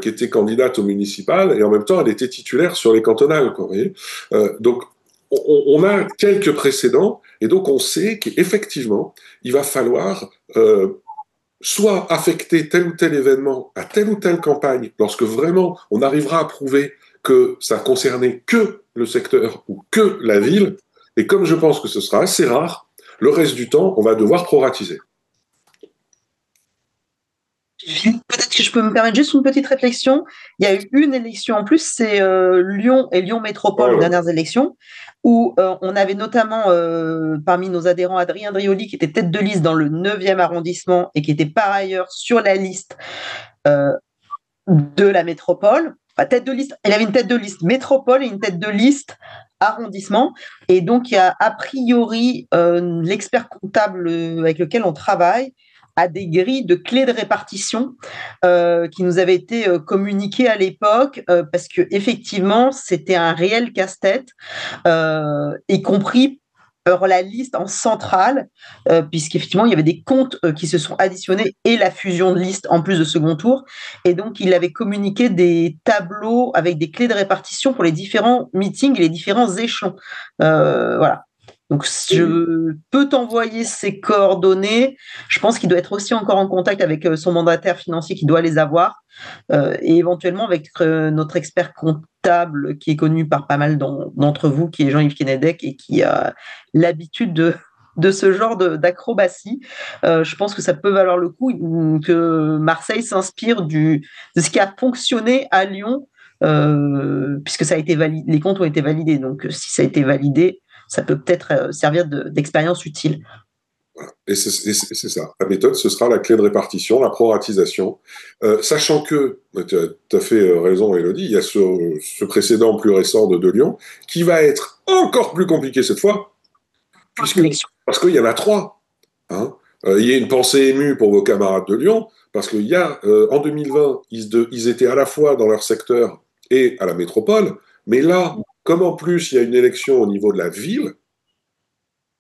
[SPEAKER 3] qui était candidate au municipal, et en même temps, elle était titulaire sur les cantonales, quoi, vous voyez. Donc, on a quelques précédents, et donc on sait qu'effectivement, il va falloir soit affecter tel ou tel événement à telle ou telle campagne, lorsque vraiment on arrivera à prouver que ça concernait que le secteur ou que la ville, et comme je pense que ce sera assez rare, le reste du temps, on va devoir proratiser.
[SPEAKER 1] Peut-être que je peux me permettre juste une petite réflexion. Il y a eu une élection en plus, c'est Lyon et Lyon Métropole, les dernières élections, où on avait notamment parmi nos adhérents Adrien Drioli, qui était tête de liste dans le 9e arrondissement et qui était par ailleurs sur la liste de la métropole. Enfin, tête de liste, il avait une tête de liste métropole et une tête de liste arrondissement. Et donc, il y a a priori l'expert comptable avec lequel on travaille à des grilles de clés de répartition qui nous avaient été communiquées à l'époque parce que effectivement c'était un réel casse-tête, y compris la liste en centrale, puisqu'effectivement il y avait des comptes qui se sont additionnés et la fusion de listes en plus de second tour, et donc il avait communiqué des tableaux avec des clés de répartition pour les différents meetings et les différents échelons. Voilà. Donc, je peux t'envoyer ses coordonnées. Je pense qu'il doit être aussi encore en contact avec son mandataire financier qui doit les avoir, et éventuellement avec notre expert comptable qui est connu par pas mal d'entre vous, qui est Jean-Yves Kennedec et qui a l'habitude de ce genre d'acrobatie. Je pense que ça peut valoir le coup que Marseille s'inspire de ce qui a fonctionné à Lyon, puisque ça a été validé, les comptes ont été validés. Donc, si ça a été validé, ça peut peut-être servir d'expérience utile.
[SPEAKER 3] Voilà. Et c'est ça. La méthode, ce sera la clé de répartition, la proratisation. Sachant que, tu as tout à fait raison, Élodie, il y a ce précédent plus récent de Lyon, qui va être encore plus compliqué cette fois, parce qu'il y en a 3. Hein. Il y a une pensée émue pour vos camarades de Lyon, parce qu'il y a, en 2020, ils étaient à la fois dans leur secteur et à la métropole, mais là, comme en plus il y a une élection au niveau de la ville,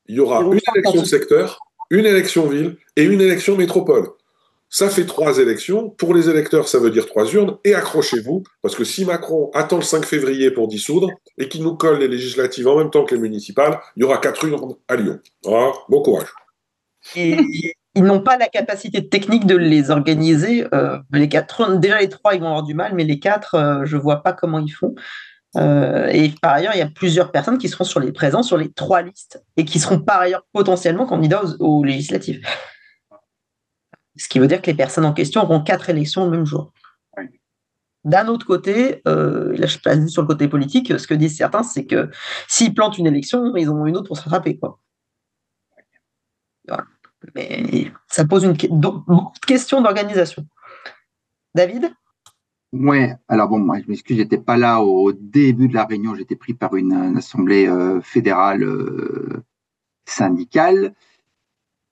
[SPEAKER 3] il y aura une élection de secteur, une élection ville et une élection métropole. Ça fait 3 élections. Pour les électeurs, ça veut dire 3 urnes. Et accrochez-vous, parce que si Macron attend le 5 février pour dissoudre et qu'il nous colle les législatives en même temps que les municipales, il y aura 4 urnes à Lyon. Voilà, bon courage.
[SPEAKER 1] Et ils n'ont pas la capacité technique de les organiser. Les 4, déjà les 3, ils vont avoir du mal, mais les 4, je ne vois pas comment ils font. Et par ailleurs, il y a plusieurs personnes qui seront présents sur les 3 listes et qui seront par ailleurs potentiellement candidats aux législatives. Ce qui veut dire que les personnes en question auront 4 élections le même jour. Oui. D'un autre côté, là je passe sur le côté politique, ce que disent certains, c'est que s'ils plantent une élection, ils en ont une autre pour se rattraper, quoi. Voilà. Mais ça pose beaucoup de questions d'organisation. David ?
[SPEAKER 5] Ouais, alors bon, moi je m'excuse, j'étais pas là au début de la réunion, j'étais pris par une assemblée fédérale syndicale.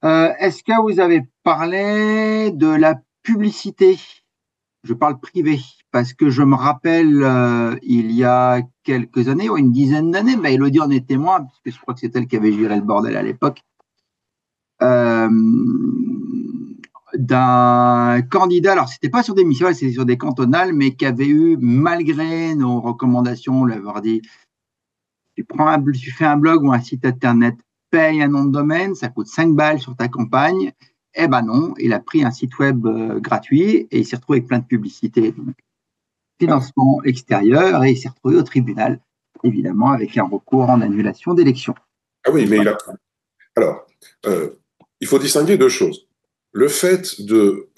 [SPEAKER 5] Est-ce que vous avez parlé de la publicité? Je parle privé, parce que je me rappelle, il y a quelques années, ou une dizaine d'années, Élodie en est témoin, puisque je crois que c'est elle qui avait géré le bordel à l'époque, d'un candidat, alors c'était pas sur des municipales, c'était sur des cantonales, mais qui avait eu, malgré nos recommandations, on lui avait dit, tu fais un blog ou un site internet, paye un nom de domaine, ça coûte 5 balles sur ta campagne. Eh ben non, il a pris un site web gratuit et il s'est retrouvé avec plein de publicités, donc financement extérieur, et il s'est retrouvé au tribunal, évidemment, avec un recours en annulation d'élection.
[SPEAKER 3] Ah oui, mais alors, il faut distinguer 2 choses. Le fait de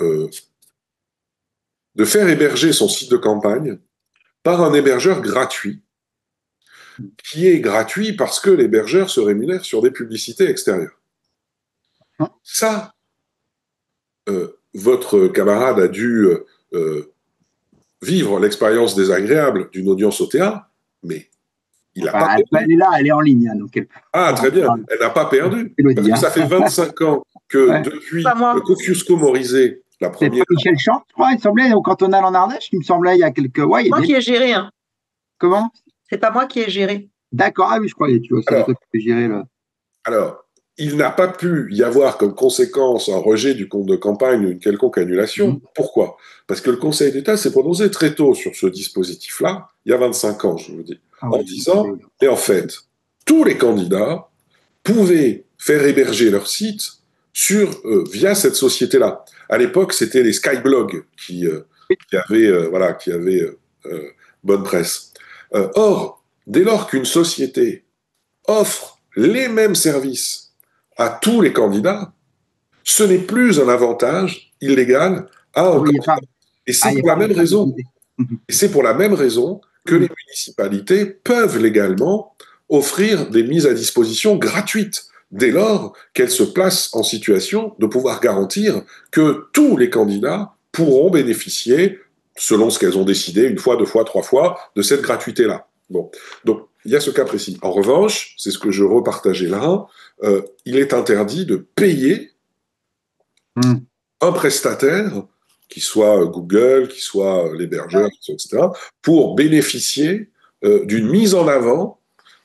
[SPEAKER 3] faire héberger son site de campagne par un hébergeur gratuit, qui est gratuit parce que l'hébergeur se rémunère sur des publicités extérieures. Ça, votre camarade a dû vivre l'expérience désagréable d'une audience au théâtre, mais il n'a pas perdu.
[SPEAKER 5] Elle est là, elle est en ligne. Donc
[SPEAKER 3] très bien, elle n'a pas perdu. Parce que ça fait 25 ans que depuis Kosciusko-Morizet, la première...
[SPEAKER 5] C'est Michel Champ, je crois, il semblait, au cantonal en Ardèche, il me semblait il y a quelques...
[SPEAKER 1] Moi qui ai géré, hein.
[SPEAKER 5] Comment?
[SPEAKER 1] C'est pas moi qui ai géré.
[SPEAKER 5] D'accord, ah oui, je croyais, tu vois, c'est toi qui peux gérer là.
[SPEAKER 3] Alors, il n'a pas pu y avoir comme conséquence un rejet du compte de campagne ou une quelconque annulation. Pourquoi? Parce que le Conseil d'État s'est prononcé très tôt sur ce dispositif-là, il y a 25 ans, je vous dis, en disant, et en fait, tous les candidats pouvaient faire héberger leur site via cette société-là. À l'époque, c'était les Skyblogs qui avaient bonne presse. Or, dès lors qu'une société offre les mêmes services à tous les candidats, ce n'est plus un avantage illégal à un candidat. Et c'est pour la même raison. Et c'est pour la même raison que les municipalités peuvent légalement offrir des mises à disposition gratuites, dès lors qu'elles se placent en situation de pouvoir garantir que tous les candidats pourront bénéficier, selon ce qu'elles ont décidé, une fois, deux fois, trois fois, de cette gratuité-là. Bon. Donc, il y a ce cas précis. En revanche, c'est ce que je repartageais là, il est interdit de payer un prestataire, qui soit Google, qui soit l'hébergeur, etc., pour bénéficier d'une mise en avant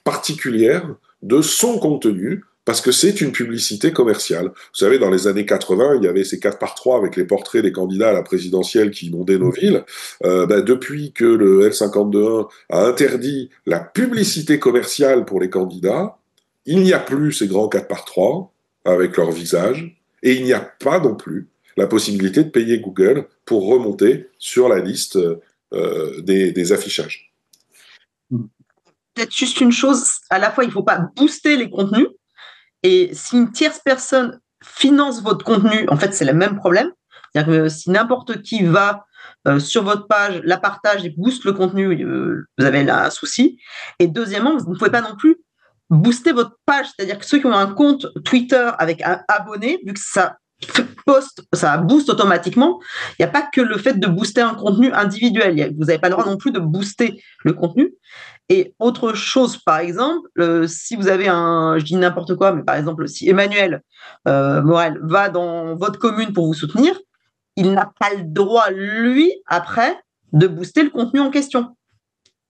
[SPEAKER 3] particulière de son contenu, parce que c'est une publicité commerciale. Vous savez, dans les années 80, il y avait ces 4x3 avec les portraits des candidats à la présidentielle qui inondaient nos villes. Depuis que le L52.1 a interdit la publicité commerciale pour les candidats, il n'y a plus ces grands 4x3 avec leur visage, et il n'y a pas non plus la possibilité de payer Google pour remonter sur la liste des affichages.
[SPEAKER 1] Peut-être juste une chose, à la fois, il ne faut pas booster les contenus, et si une tierce personne finance votre contenu, en fait, c'est le même problème. C'est-à-dire que si n'importe qui va sur votre page, la partage et booste le contenu, vous avez là un souci. Et deuxièmement, vous ne pouvez pas non plus booster votre page. C'est-à-dire que ceux qui ont un compte Twitter avec un abonné, vu que ça booste automatiquement, il n'y a pas que le fait de booster un contenu individuel. Vous n'avez pas le droit non plus de booster le contenu. Et autre chose, par exemple, si vous avez je dis n'importe quoi, mais par exemple, si Emmanuel Morel va dans votre commune pour vous soutenir, il n'a pas le droit, lui, après, de booster le contenu en question.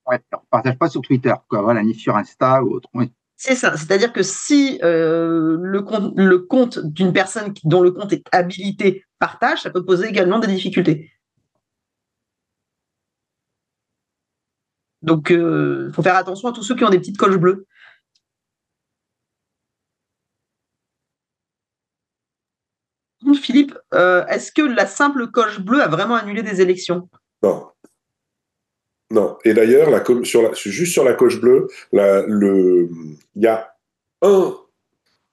[SPEAKER 5] Ouais, on ne partage pas sur Twitter, quoi, voilà, ni sur Insta ou autre. Oui.
[SPEAKER 1] C'est ça, c'est-à-dire que si le compte d'une personne dont le compte est habilité partage, ça peut poser également des difficultés. Donc, il faut faire attention à tous ceux qui ont des petites coches bleues. Philippe, est-ce que la simple coche bleue a vraiment annulé des élections?
[SPEAKER 3] Non. Non. Et d'ailleurs, juste sur la coche bleue, il y a un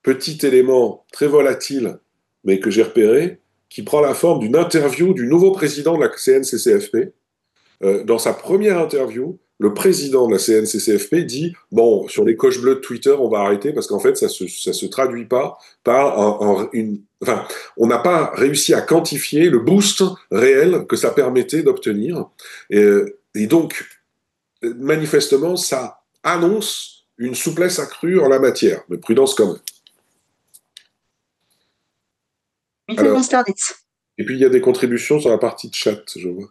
[SPEAKER 3] petit élément très volatile, mais que j'ai repéré, qui prend la forme d'une interview du nouveau président de la CNCCFP. Dans sa première interview, le président de la CNCCFP dit « Bon, sur les coches bleues de Twitter, on va arrêter parce qu'en fait, ça se traduit pas par Enfin, on n'a pas réussi à quantifier le boost réel que ça permettait d'obtenir. Et donc, manifestement, ça annonce une souplesse accrue en la matière, mais prudence quand même. » Alors, et puis, il y a des contributions sur la partie de chat, je vois.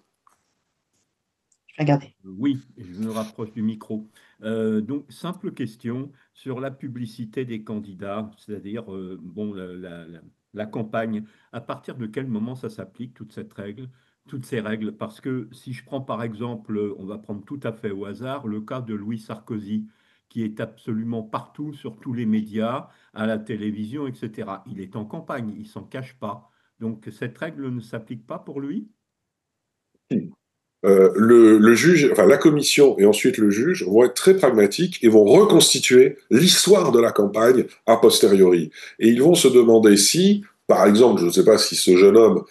[SPEAKER 1] Regardez.
[SPEAKER 7] Oui, je me rapproche du micro. Donc, simple question sur la publicité des candidats, c'est-à-dire la campagne. À partir de quel moment ça s'applique, toutes ces règles? Parce que si je prends par exemple, on va prendre tout à fait au hasard, le cas de Louis Sarkozy, qui est absolument partout sur tous les médias, à la télévision, etc. Il est en campagne, il ne s'en cache pas. Donc, cette règle ne s'applique pas pour lui?
[SPEAKER 3] Le juge, enfin la commission et ensuite le juge vont être très pragmatiques et vont reconstituer l'histoire de la campagne a posteriori. Et ils vont se demander si, par exemple, je ne sais pas si ce jeune homme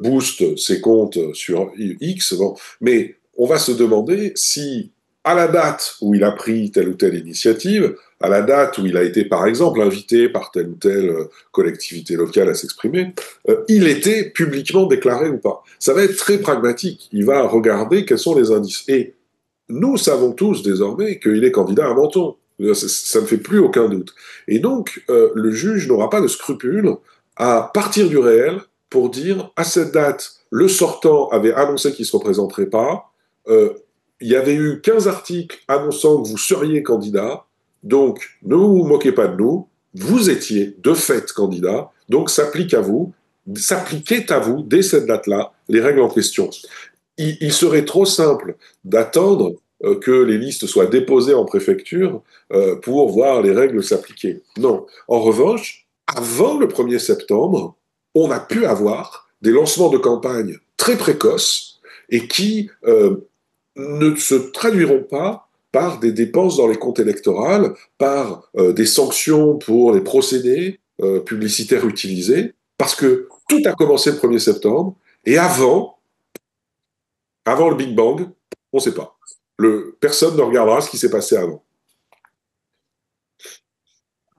[SPEAKER 3] booste ses comptes sur X, bon, mais on va se demander si, à la date où il a pris telle ou telle initiative, à la date où il a été, par exemple, invité par telle ou telle collectivité locale à s'exprimer, il était publiquement déclaré ou pas. Ça va être très pragmatique. Il va regarder quels sont les indices. Et nous savons tous désormais qu'il est candidat à Menton. Ça ne fait plus aucun doute. Et donc, le juge n'aura pas de scrupule à partir du réel pour dire, à cette date, le sortant avait annoncé qu'il ne se représenterait pas, il y avait eu 15 articles annonçant que vous seriez candidat, donc ne vous moquez pas de nous, vous étiez de fait candidat, donc s'appliquait à vous, dès cette date-là, les règles en question. Il serait trop simple d'attendre que les listes soient déposées en préfecture pour voir les règles s'appliquer. Non. En revanche, avant le 1er septembre, on a pu avoir des lancements de campagne très précoces et qui ne se traduiront pas par des dépenses dans les comptes électoraux, par des sanctions pour les procédés publicitaires utilisés, parce que tout a commencé le 1er septembre, et avant le Big Bang, on ne sait pas. Personne ne regardera ce qui s'est passé avant.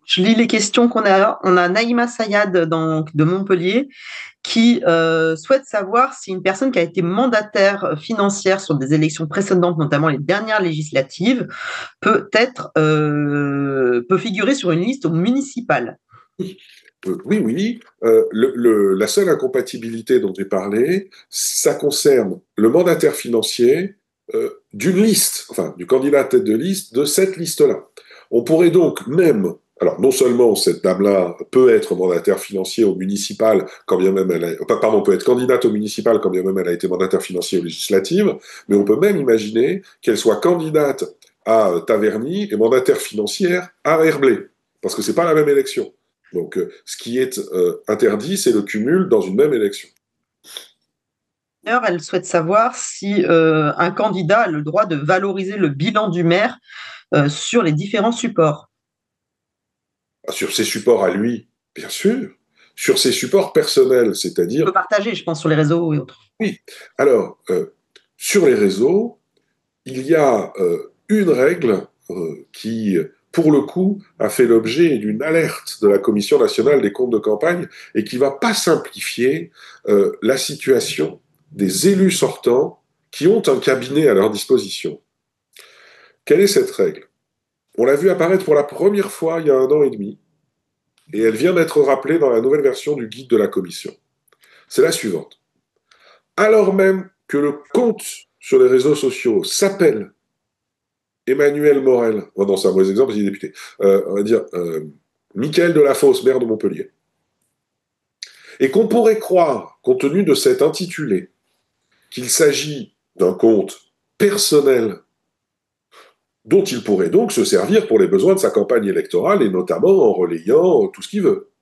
[SPEAKER 1] Je lis les questions qu'on a. On a Naïma Sayad de Montpellier qui souhaite savoir si une personne qui a été mandataire financière sur des élections précédentes, notamment les dernières législatives, peut figurer sur une liste municipale.
[SPEAKER 3] Oui. La seule incompatibilité dont j'ai parlé, ça concerne le mandataire financier d'une liste, enfin du candidat à tête de liste de cette liste-là. On pourrait donc même, alors non seulement cette dame-là peut être mandataire financier au municipal, quand bien même peut être candidate au municipal, quand bien même elle a été mandataire financier aux législatives, mais on peut même imaginer qu'elle soit candidate à Taverny et mandataire financière à Herblay, parce que c'est pas la même élection. Donc, ce qui est interdit, c'est le cumul dans une même élection.
[SPEAKER 1] D'ailleurs, elle souhaite savoir si un candidat a le droit de valoriser le bilan du maire sur les différents supports.
[SPEAKER 3] Sur ses supports à lui, bien sûr. Sur ses supports personnels, c'est-à-dire...
[SPEAKER 1] On peut partager, je pense, sur les réseaux et autres.
[SPEAKER 3] Oui. Alors, sur les réseaux, il y a une règle qui, pour le coup, a fait l'objet d'une alerte de la Commission nationale des comptes de campagne et qui ne va pas simplifier la situation des élus sortants qui ont un cabinet à leur disposition. Quelle est cette règle? On l'a vu apparaître pour la première fois il y a 1 an et demi, et elle vient d'être rappelée dans la nouvelle version du guide de la Commission. C'est la suivante. Alors même que le compte sur les réseaux sociaux s'appelle Emmanuel Morel, oh non, c'est un mauvais exemple, il est député, on va dire Michael Delafosse, maire de Montpellier, et qu'on pourrait croire, compte tenu de cet intitulé, qu'il s'agit d'un compte personnel dont il pourrait donc se servir pour les besoins de sa campagne électorale, et notamment en relayant tout ce qu'il veut.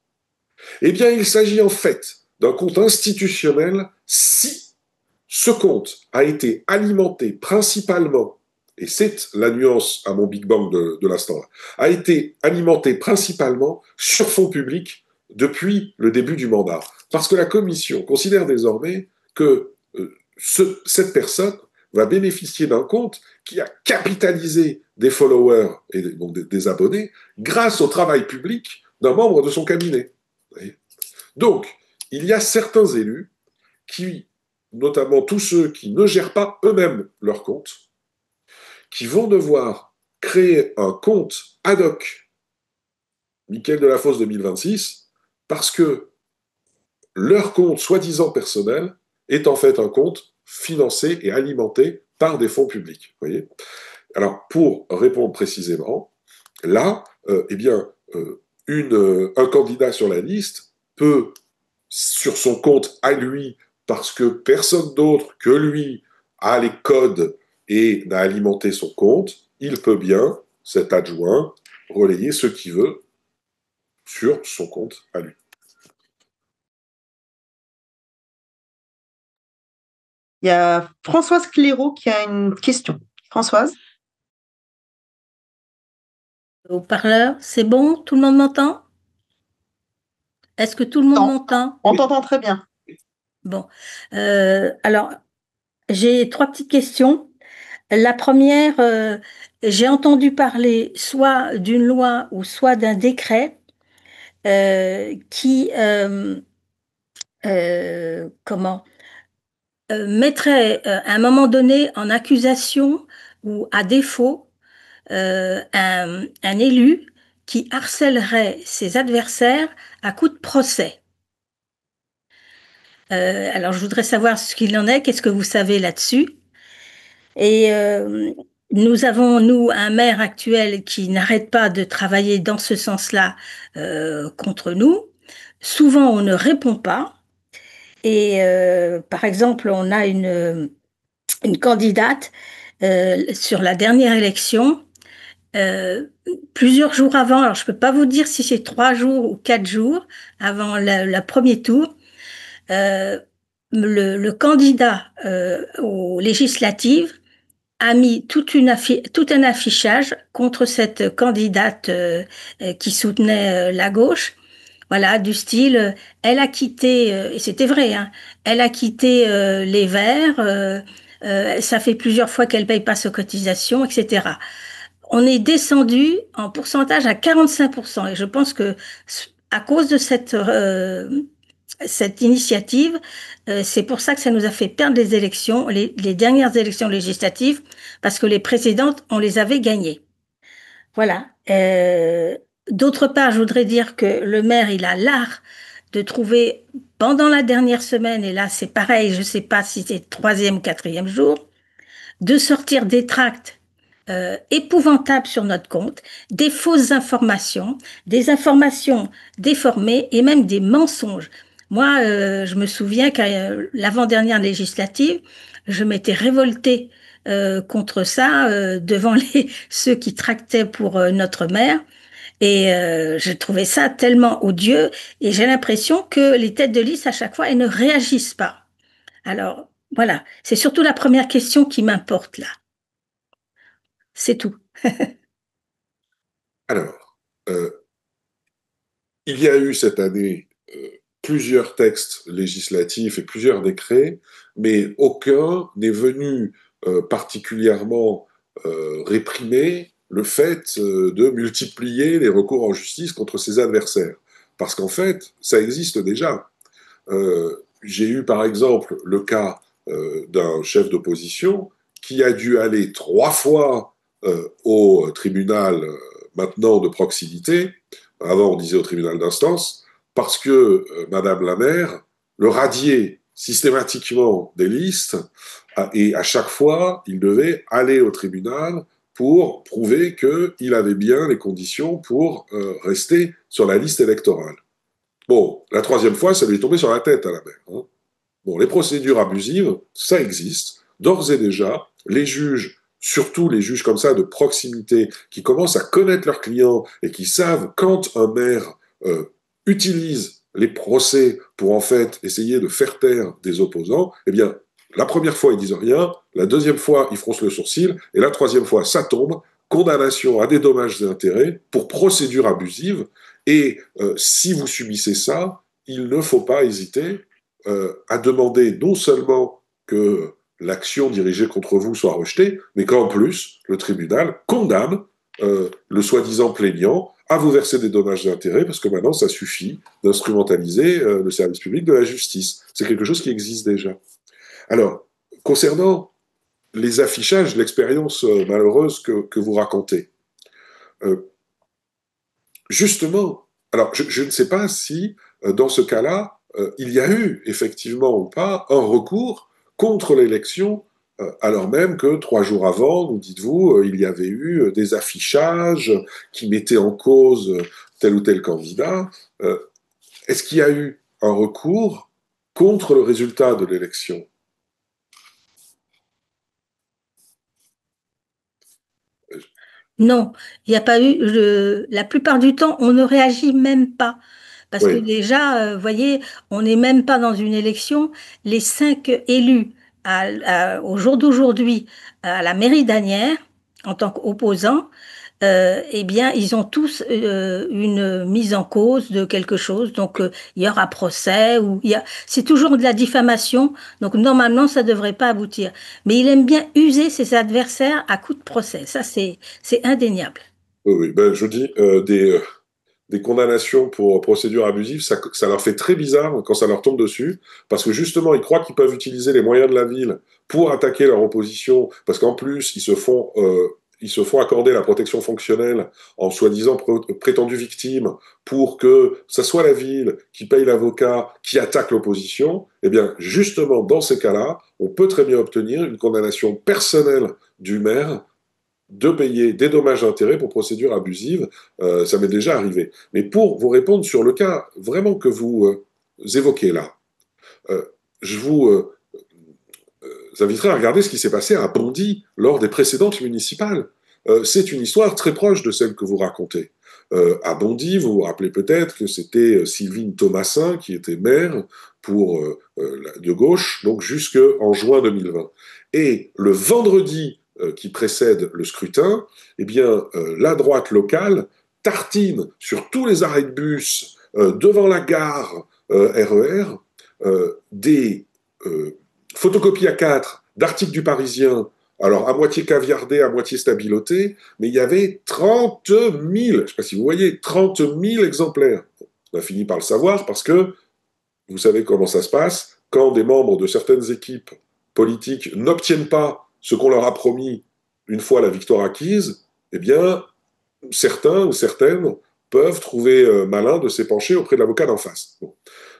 [SPEAKER 3] Eh bien, il s'agit en fait d'un compte institutionnel si ce compte a été alimenté principalement, et c'est la nuance à mon Big Bang de l'instant, a été alimenté principalement sur fonds publics depuis le début du mandat. Parce que la Commission considère désormais que cette personne va bénéficier d'un compte qui a capitalisé des followers et donc des abonnés grâce au travail public d'un membre de son cabinet. Donc, il y a certains élus qui, notamment tous ceux qui ne gèrent pas eux-mêmes leur compte, qui vont devoir créer un compte ad hoc Michael Delafosse 2026 parce que leur compte soi-disant personnel est en fait un compte financé et alimenté par des fonds publics. Voyez. Alors, pour répondre précisément, là, un candidat sur la liste peut, sur son compte à lui, parce que personne d'autre que lui a les codes et n'a alimenté son compte, il peut bien, cet adjoint, relayer ce qu'il veut sur son compte à lui.
[SPEAKER 1] Il y a Françoise Clairaut qui a une question. Françoise?
[SPEAKER 8] Au parleur, c'est bon? Tout le monde m'entend? Est-ce que tout le monde m'entend?
[SPEAKER 1] On t'entend très bien.
[SPEAKER 8] Bon. Alors, j'ai 3 petites questions. La première, j'ai entendu parler soit d'une loi ou soit d'un décret qui mettrait à un moment donné en accusation ou à défaut un élu qui harcèlerait ses adversaires à coup de procès. Alors, je voudrais savoir ce qu'il en est, qu'est-ce que vous savez là-dessus? Et nous avons, nous, un maire actuel qui n'arrête pas de travailler dans ce sens-là contre nous. Souvent, on ne répond pas. Et par exemple, on a une candidate sur la dernière élection. Plusieurs jours avant, alors je ne peux pas vous dire si c'est 3 jours ou 4 jours avant le premier tour, le candidat aux législatives a mis tout un affichage contre cette candidate qui soutenait la gauche. Voilà, du style, elle a quitté, et c'était vrai, hein, elle a quitté les Verts, ça fait plusieurs fois qu'elle paye pas ses cotisations, etc. On est descendu en pourcentage à 45%. Et je pense que à cause de cette initiative, c'est pour ça que ça nous a fait perdre les élections, les dernières élections législatives, parce que les précédentes, on les avait gagnées. Voilà. D'autre part, je voudrais dire que le maire, il a l'art de trouver, pendant la dernière semaine, et là c'est pareil, je ne sais pas si c'est le 3e ou 4e jour, de sortir des tracts épouvantables sur notre compte, des fausses informations, des informations déformées et même des mensonges. Moi, je me souviens qu'à l'avant-dernière législative, je m'étais révoltée contre ça devant ceux qui tractaient pour notre maire. Et j'ai trouvé ça tellement odieux et j'ai l'impression que les têtes de liste, à chaque fois, elles ne réagissent pas. Alors, voilà, c'est surtout la première question qui m'importe là. C'est tout.
[SPEAKER 3] Alors, il y a eu cette année plusieurs textes législatifs et plusieurs décrets, mais aucun n'est venu particulièrement réprimer le fait de multiplier les recours en justice contre ses adversaires. Parce qu'en fait, ça existe déjà. J'ai eu par exemple le cas d'un chef d'opposition qui a dû aller 3 fois au tribunal maintenant de proximité, avant on disait au tribunal d'instance, parce que Madame la maire le radiait systématiquement des listes et à chaque fois il devait aller au tribunal pour prouver qu'il avait bien les conditions pour rester sur la liste électorale. Bon, la 3e fois, ça lui est tombé sur la tête à la maire. Hein. Bon, les procédures abusives, ça existe. D'ores et déjà, les juges, surtout les juges comme ça de proximité, qui commencent à connaître leurs clients et qui savent quand un maire utilise les procès pour en fait essayer de faire taire des opposants, eh bien, la première fois, ils disent rien, la 2e fois, ils froncent le sourcil, et la 3e fois, ça tombe, condamnation à des dommages et intérêts pour procédure abusive, et si vous subissez ça, il ne faut pas hésiter à demander non seulement que l'action dirigée contre vous soit rejetée, mais qu'en plus, le tribunal condamne le soi-disant plaignant à vous verser des dommages et intérêts, parce que maintenant, ça suffit d'instrumentaliser le service public de la justice. C'est quelque chose qui existe déjà. Alors, concernant les affichages, l'expérience malheureuse que vous racontez, justement, alors je ne sais pas si dans ce cas-là, il y a eu effectivement ou pas un recours contre l'élection, alors même que 3 jours avant, nous dites-vous, il y avait eu des affichages qui mettaient en cause tel ou tel candidat. Est-ce qu'il y a eu un recours contre le résultat de l'élection ?
[SPEAKER 8] Non, il n'y a pas eu. La plupart du temps, on ne réagit même pas. Parce que
[SPEAKER 3] Oui.
[SPEAKER 8] déjà, vous voyez, on n'est même pas dans une élection. Les 5 élus au jour d'aujourd'hui à la mairie d'Asnières, en tant qu'opposants, eh bien, ils ont tous une mise en cause de quelque chose. Donc, il y aura procès ou c'est toujours de la diffamation. Donc, normalement, ça ne devrait pas aboutir. Mais il aime bien user ses adversaires à coups de procès. Ça, c'est indéniable.
[SPEAKER 3] Oui, oui. Ben, je dis des condamnations pour procédure abusive, ça leur fait très bizarre quand ça leur tombe dessus, parce que justement, ils croient qu'ils peuvent utiliser les moyens de la ville pour attaquer leur opposition, parce qu'en plus, ils se font ils se font accorder la protection fonctionnelle en soi-disant prétendues victimes pour que ça soit la ville qui paye l'avocat qui attaque l'opposition, eh bien, justement, dans ces cas-là, on peut très bien obtenir une condamnation personnelle du maire de payer des dommages d'intérêt pour procédure abusive. Ça m'est déjà arrivé. Mais pour vous répondre sur le cas vraiment que vous évoquez là, euh, je vous inviterai à regarder ce qui s'est passé à Bondy lors des précédentes municipales. C'est une histoire très proche de celle que vous racontez. À Bondy, vous vous rappelez peut-être que c'était Sylvine Thomassin qui était maire pour de gauche, donc jusqu'en juin 2020. Et le vendredi qui précède le scrutin, eh bien, la droite locale tartine sur tous les arrêts de bus devant la gare RER des photocopie A4 d'articles du Parisien, alors à moitié caviardé, à moitié stabiloté, mais il y avait 30 000, je ne sais pas si vous voyez, 30 000 exemplaires. On a fini par le savoir parce que vous savez comment ça se passe, quand des membres de certaines équipes politiques n'obtiennent pas ce qu'on leur a promis une fois la victoire acquise, eh bien, certains ou certaines peuvent trouver malin de s'épancher auprès de l'avocat d'en face. Bon.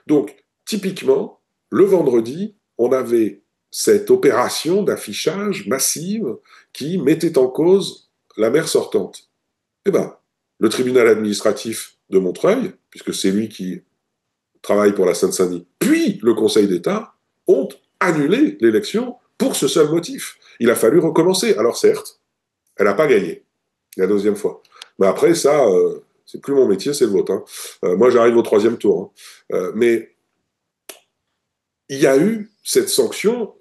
[SPEAKER 3] Donc, typiquement, le vendredi, on avait cette opération d'affichage massive qui mettait en cause la maire sortante. Eh bien, le tribunal administratif de Montreuil, puisque c'est lui qui travaille pour la Seine-Saint-Denis, puis le Conseil d'État, ont annulé l'élection pour ce seul motif. Il a fallu recommencer. Alors certes, elle n'a pas gagné la deuxième fois. Mais après, ça, c'est plus mon métier, c'est le vôtre. Hein. Moi, j'arrive au troisième tour. Hein. Mais il y a eu cette sanction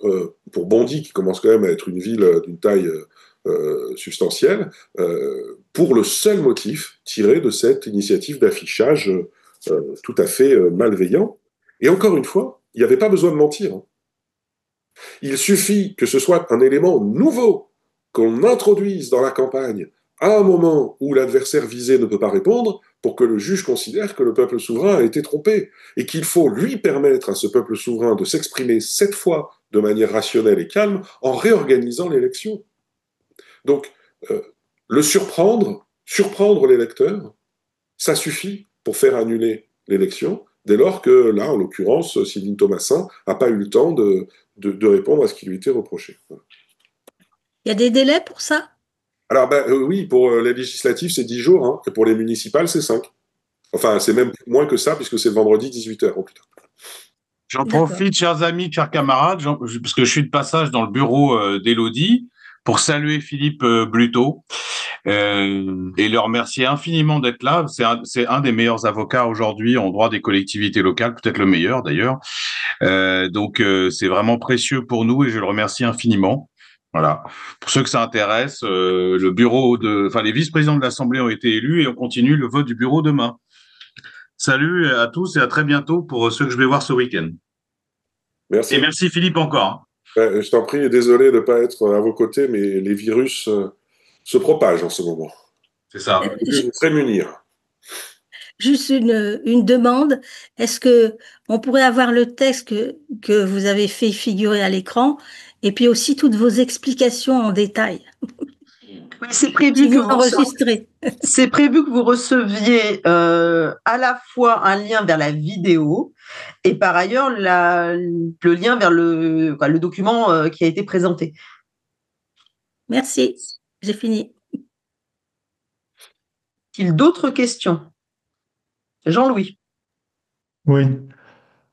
[SPEAKER 3] pour Bondy, qui commence quand même à être une ville d'une taille substantielle, pour le seul motif tiré de cette initiative d'affichage tout à fait malveillant. Et encore une fois, il n'y avait pas besoin de mentir. Hein. Il suffit que ce soit un élément nouveau qu'on introduise dans la campagne à un moment où l'adversaire visé ne peut pas répondre pour que le juge considère que le peuple souverain a été trompé et qu'il faut lui permettre à ce peuple souverain de s'exprimer cette fois de manière rationnelle et calme en réorganisant l'élection. Donc, le surprendre l'électeur, ça suffit pour faire annuler l'élection, dès lors que là, en l'occurrence, Sylvine Thomassin n'a pas eu le temps de répondre à ce qui lui était reproché.
[SPEAKER 8] Il y a des délais pour ça?
[SPEAKER 3] Alors, oui, pour les législatives, c'est 10 jours, hein, et pour les municipales, c'est 5. Enfin, c'est même moins que ça, puisque c'est le vendredi 18h au plus tard.
[SPEAKER 9] J'en profite, chers amis, chers camarades, parce que je suis de passage dans le bureau d'Élodie, pour saluer Philippe Bluteau et le remercier infiniment d'être là. C'est un des meilleurs avocats aujourd'hui en droit des collectivités locales, peut-être le meilleur d'ailleurs. Donc, c'est vraiment précieux pour nous et je le remercie infiniment. Voilà. Pour ceux que ça intéresse, les vice-présidents de l'Assemblée ont été élus et on continue le vote du bureau demain. Salut à tous et à très bientôt pour ceux que je vais voir ce week-end.
[SPEAKER 3] Merci.
[SPEAKER 9] Et merci Philippe encore.
[SPEAKER 3] Je t'en prie, désolé de ne pas être à vos côtés, mais les virus se propagent en ce moment.
[SPEAKER 9] C'est ça.
[SPEAKER 3] Je vais prémunir.
[SPEAKER 8] Juste une demande. Est-ce que on pourrait avoir le texte que vous avez fait figurer à l'écran et puis aussi toutes vos explications en détail?
[SPEAKER 1] Oui, c'est prévu
[SPEAKER 8] c'est
[SPEAKER 1] prévu que vous receviez à la fois un lien vers la vidéo et par ailleurs le lien vers le document qui a été présenté.
[SPEAKER 8] Merci, j'ai fini.
[SPEAKER 1] Est-il d'autres questions? Jean-Louis.
[SPEAKER 10] Oui.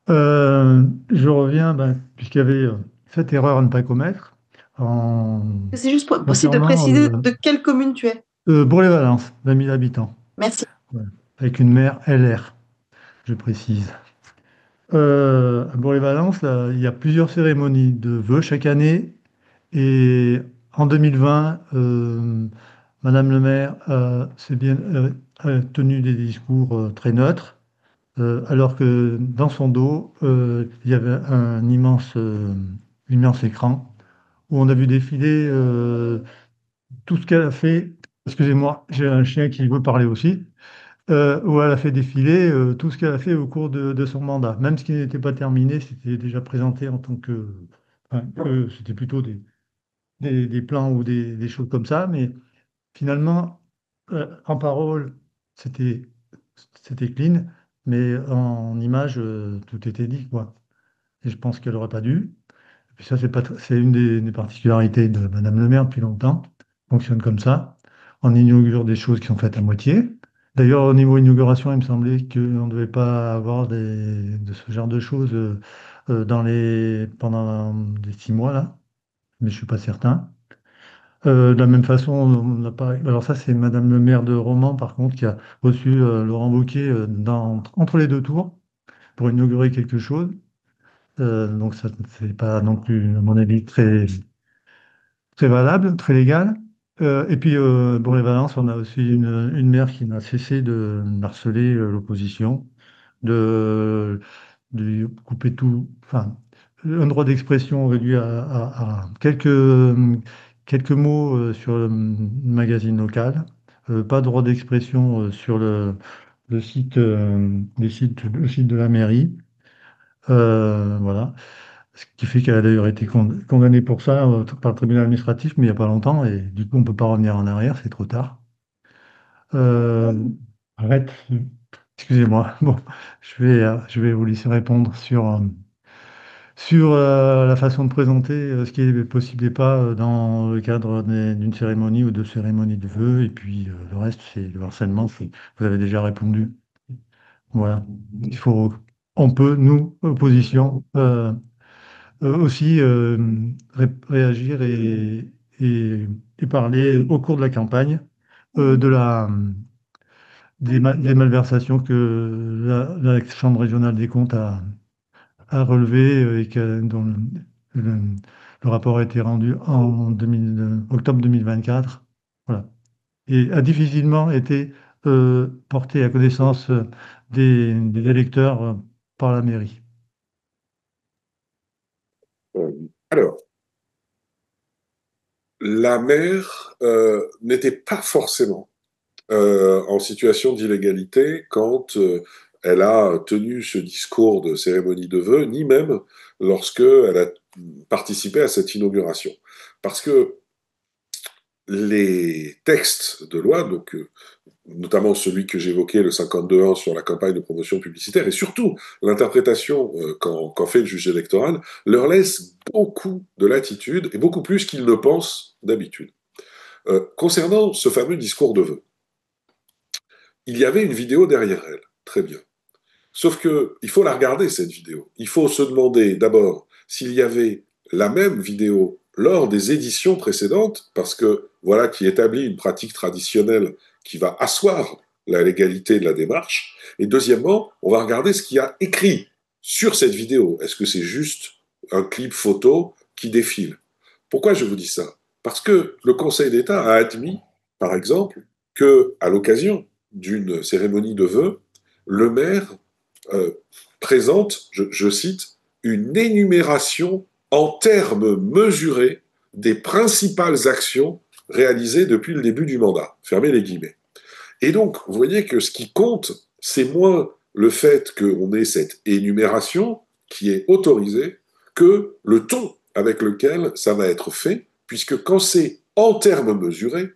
[SPEAKER 10] Je reviens, puisqu'il y avait cette erreur à ne pas commettre.
[SPEAKER 1] C'est juste possible de préciser de quelle commune tu es?
[SPEAKER 10] Bourg-les-Valences, 20 000 habitants.
[SPEAKER 1] Merci.
[SPEAKER 10] Ouais. Avec une maire LR, je précise. À Bourg-les-Valences, il y a plusieurs cérémonies de vœux chaque année. Et en 2020, Madame le maire a tenu des discours très neutres. Alors que dans son dos, il y avait un immense écran où on a vu défiler tout ce qu'elle a fait. Excusez-moi, j'ai un chien qui veut parler aussi. Où elle a fait défiler tout ce qu'elle a fait au cours de son mandat. Même ce qui n'était pas terminé, c'était déjà présenté en tant que... c'était plutôt des plans ou des choses comme ça, mais finalement, en parole, c'était clean, mais en image, tout était dit, quoi. Et je pense qu'elle n'aurait pas dû. Et puis ça, c'est une des particularités de Madame le maire depuis longtemps. Fonctionne comme ça. On inaugure des choses qui sont faites à moitié. D'ailleurs, au niveau inauguration, il me semblait qu'on ne devait pas avoir de ce genre de choses pendant les 6 mois, là. Mais je ne suis pas certain. De la même façon, on n'a pas. Alors ça, c'est Madame le maire de Romans, par contre, qui a reçu Laurent Wauquiez entre les deux tours pour inaugurer quelque chose. Donc ça, c'est pas non plus, à mon avis, très valable, très légal. Et puis, pour les Valences, on a aussi une maire qui n'a cessé de harceler l'opposition, de, de lui couper tout, enfin, un droit d'expression réduit à quelques mots sur le magazine local, pas de droit d'expression sur le site, le site de la mairie. Voilà. Ce qui fait qu'elle a d'ailleurs été condamnée pour ça par le tribunal administratif, mais il n'y a pas longtemps, et du coup, on ne peut pas revenir en arrière, c'est trop tard. Euh, Arrête, excusez-moi. Bon, je vais vous laisser répondre sur la façon de présenter ce qui est possible et pas dans le cadre d'une cérémonie ou de cérémonie de vœux, et puis le reste, c'est le harcèlement, vous avez déjà répondu. Voilà. On peut, nous, opposition, aussi réagir et parler au cours de la campagne de des malversations que la Chambre régionale des comptes a relevées dont le- le rapport a été rendu en octobre 2024. Voilà. Et a difficilement été porté à connaissance des électeurs par la mairie.
[SPEAKER 3] Alors, la maire n'était pas forcément en situation d'illégalité quand elle a tenu ce discours de cérémonie de vœux, ni même lorsque elle a participé à cette inauguration. Parce que les textes de loi, donc notamment celui que j'évoquais, le 52.1 sur la campagne de promotion publicitaire, et surtout l'interprétation qu'en fait le juge électoral, leur laisse beaucoup de latitude, et beaucoup plus qu'ils ne pensent d'habitude. Concernant ce fameux discours de vœux, il y avait une vidéo derrière elle, très bien. Sauf que il faut la regarder, cette vidéo. Il faut se demander d'abord s'il y avait la même vidéo lors des éditions précédentes, parce que voilà qui établit une pratique traditionnelle qui va asseoir la légalité de la démarche. Et deuxièmement, on va regarder ce qu'il y a écrit sur cette vidéo. Est-ce que c'est juste un clip photo qui défile? Pourquoi je vous dis ça? Parce que le Conseil d'État a admis, par exemple, que à l'occasion d'une cérémonie de vœux, le maire présente, je cite, une énumération en termes mesurés des principales actions réalisées depuis le début du mandat. Fermez les guillemets. Et donc, vous voyez que ce qui compte, c'est moins le fait qu'on ait cette énumération qui est autorisée que le ton avec lequel ça va être fait, puisque quand c'est en termes mesurés,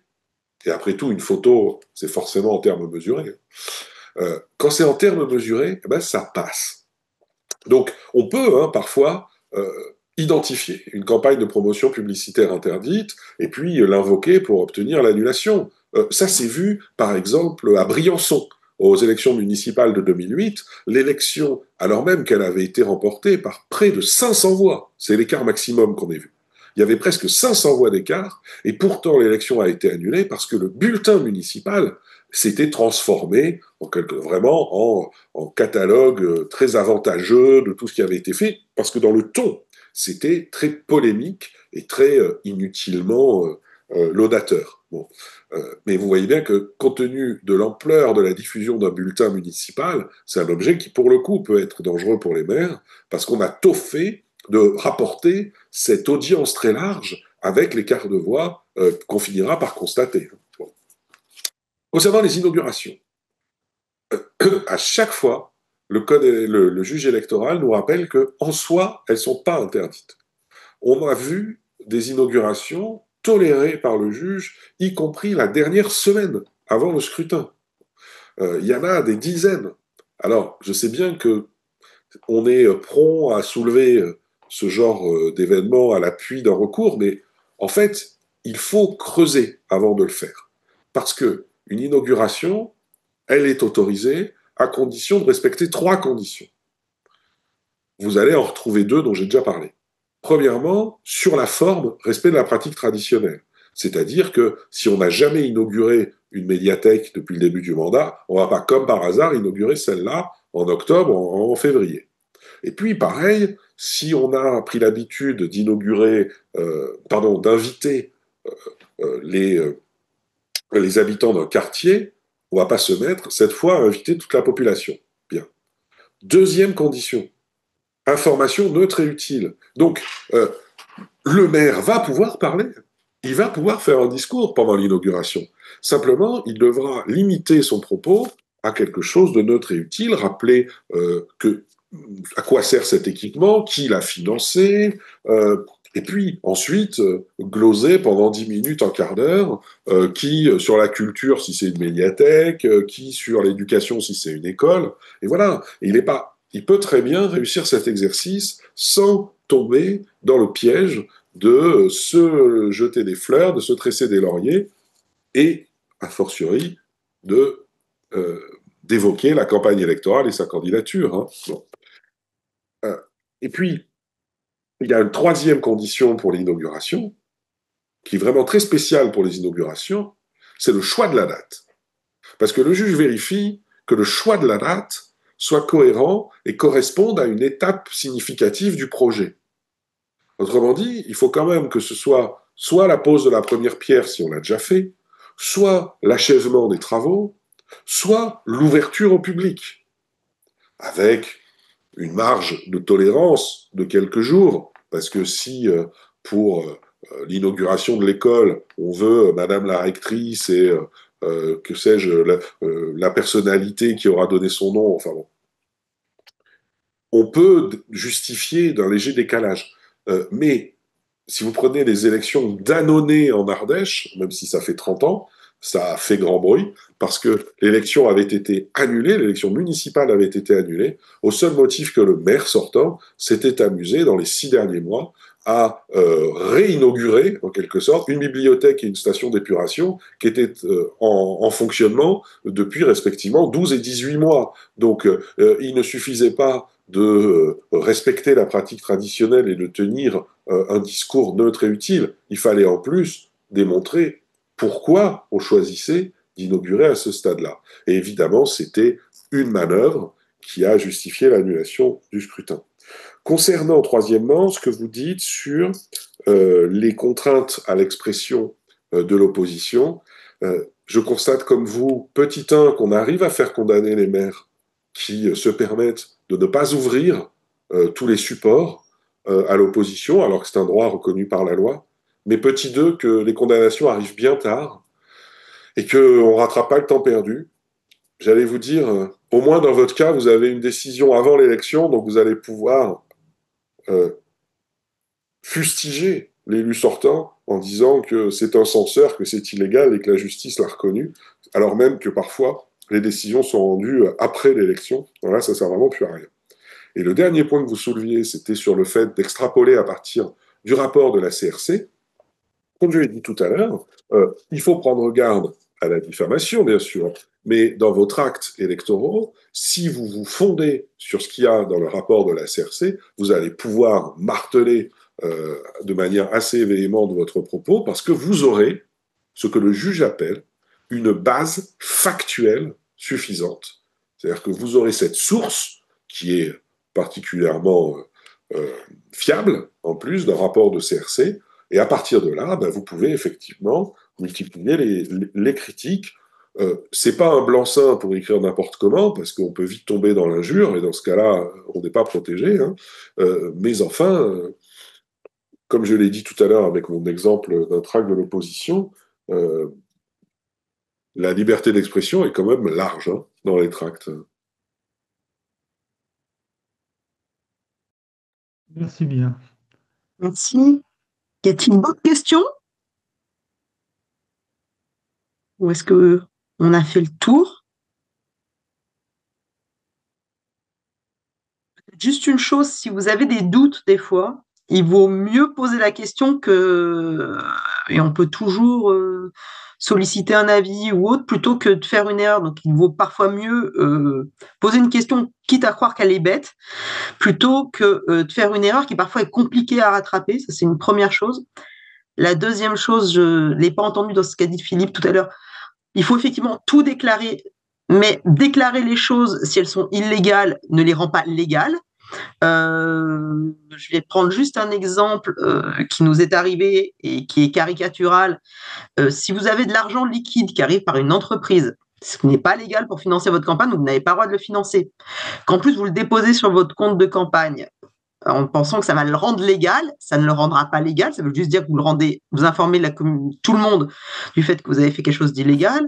[SPEAKER 3] et après tout, une photo, c'est forcément en termes mesurés, quand c'est en termes mesurés, eh ben, ça passe. Donc, on peut parfois identifier une campagne de promotion publicitaire interdite et puis l'invoquer pour obtenir l'annulation. Ça s'est vu, par exemple, à Briançon, aux élections municipales de 2008, l'élection, alors même qu'elle avait été remportée par près de 500 voix, c'est l'écart maximum qu'on ait vu. Il y avait presque 500 voix d'écart, et pourtant l'élection a été annulée parce que le bulletin municipal s'était transformé vraiment en catalogue très avantageux de tout ce qui avait été fait, parce que dans le ton, c'était très polémique et très inutilement laudateur. Bon. Mais vous voyez bien que, compte tenu de l'ampleur de la diffusion d'un bulletin municipal, c'est un objet qui, pour le coup, peut être dangereux pour les maires, parce qu'on a tôt fait de rapporter cette audience très large avec l'écart de voix qu'on finira par constater. Bon. Concernant les inaugurations, à chaque fois, le juge électoral nous rappelle qu'en soi, elles ne sont pas interdites. On a vu des inaugurations tolérée par le juge, y compris la dernière semaine avant le scrutin. Il y en a des dizaines. Alors, je sais bien que on est prompt à soulever ce genre d'événement à l'appui d'un recours, mais en fait, il faut creuser avant de le faire. Parce que une inauguration, elle est autorisée à condition de respecter 3 conditions. Vous allez en retrouver 2 dont j'ai déjà parlé. Premièrement, sur la forme, respect de la pratique traditionnelle. C'est-à-dire que si on n'a jamais inauguré une médiathèque depuis le début du mandat, on ne va pas, comme par hasard, inaugurer celle-là en octobre, en février. Et puis, pareil, si on a pris l'habitude d'inviter les habitants d'un quartier, on ne va pas se mettre, cette fois, à inviter toute la population. Bien. Deuxième condition, information neutre et utile. Donc, le maire va pouvoir parler, il va pouvoir faire un discours pendant l'inauguration. Simplement, il devra limiter son propos à quelque chose de neutre et utile, rappeler à quoi sert cet équipement, qui l'a financé, et puis ensuite gloser pendant 10 minutes, un quart d'heure, qui sur la culture si c'est une médiathèque, qui sur l'éducation si c'est une école, et voilà. Et il peut très bien réussir cet exercice sans tomber dans le piège de se jeter des fleurs, de se tresser des lauriers, et, a fortiori, d'évoquer la campagne électorale et sa candidature. Hein. Bon. Et puis, il y a une troisième condition pour l'inauguration, qui est vraiment très spéciale pour les inaugurations, c'est le choix de la date. Parce que le juge vérifie que le choix de la date soit cohérent et corresponde à une étape significative du projet. Autrement dit, il faut quand même que ce soit la pose de la première pierre, si on l'a déjà fait, soit l'achèvement des travaux, soit l'ouverture au public, avec une marge de tolérance de quelques jours, parce que si pour l'inauguration de l'école, on veut Madame la rectrice et que sais-je, la personnalité qui aura donné son nom, enfin bon, on peut justifier d'un léger décalage. Mais si vous prenez les élections d'Annonay en Ardèche, même si ça fait 30 ans, ça a fait grand bruit, parce que l'élection avait été annulée, l'élection municipale avait été annulée, au seul motif que le maire sortant s'était amusé dans les 6 derniers mois à réinaugurer, en quelque sorte, une bibliothèque et une station d'épuration qui étaient en fonctionnement depuis respectivement 12 et 18 mois. Donc il ne suffisait pas de respecter la pratique traditionnelle et de tenir un discours neutre et utile. Il fallait en plus démontrer pourquoi on choisissait d'inaugurer à ce stade-là. Et évidemment, c'était une manœuvre qui a justifié l'annulation du scrutin. Concernant, troisièmement, ce que vous dites sur les contraintes à l'expression de l'opposition, je constate comme vous, petit 1, qu'on arrive à faire condamner les maires qui se permettent de ne pas ouvrir tous les supports à l'opposition, alors que c'est un droit reconnu par la loi, mais petit 2, que les condamnations arrivent bien tard et qu'on ne rattrape pas le temps perdu. J'allais vous dire, au moins dans votre cas, vous avez une décision avant l'élection, donc vous allez pouvoir fustiger l'élu sortant en disant que c'est un censeur, que c'est illégal et que la justice l'a reconnu, alors même que parfois les décisions sont rendues après l'élection. Voilà, ça sert vraiment plus à rien. Et le dernier point que vous souleviez, c'était sur le fait d'extrapoler à partir du rapport de la CRC. Comme je l'ai dit tout à l'heure, il faut prendre garde à la diffamation, bien sûr, mais dans votre acte électoraux, si vous vous fondez sur ce qu'il y a dans le rapport de la CRC, vous allez pouvoir marteler de manière assez véhémente votre propos, parce que vous aurez ce que le juge appelle une base factuelle suffisante. C'est-à-dire que vous aurez cette source qui est particulièrement fiable, en plus d'un rapport de CRC, et à partir de là, vous pouvez effectivement multiplier les critiques. C'est pas un blanc-seing pour écrire n'importe comment, parce qu'on peut vite tomber dans l'injure, et dans ce cas-là, on n'est pas protégé. Hein. Mais enfin, comme je l'ai dit tout à l'heure avec mon exemple d'un tract de l'opposition, la liberté d'expression est quand même large hein, dans les tracts.
[SPEAKER 10] Merci bien.
[SPEAKER 1] Merci. Y a-t-il d'autres questions? Ou est-ce que on a fait le tour? Juste une chose, si vous avez des doutes des fois, il vaut mieux poser la question et on peut toujours solliciter un avis ou autre plutôt que de faire une erreur. Donc il vaut parfois mieux poser une question, quitte à croire qu'elle est bête, plutôt que de faire une erreur qui parfois est compliquée à rattraper. Ça, c'est une première chose. La deuxième chose, je ne l'ai pas entendu dans ce qu'a dit Philippe tout à l'heure, il faut effectivement tout déclarer, mais déclarer les choses, si elles sont illégales, ne les rend pas légales. Je vais prendre juste un exemple qui nous est arrivé et qui est caricatural. Si vous avez de l'argent liquide qui arrive par une entreprise, ce qui n'est pas légal pour financer votre campagne, vous n'avez pas le droit de le financer. Qu'en plus vous le déposez sur votre compte de campagne en pensant que ça va le rendre légal, ça ne le rendra pas légal, ça veut juste dire que vous informez tout le monde du fait que vous avez fait quelque chose d'illégal.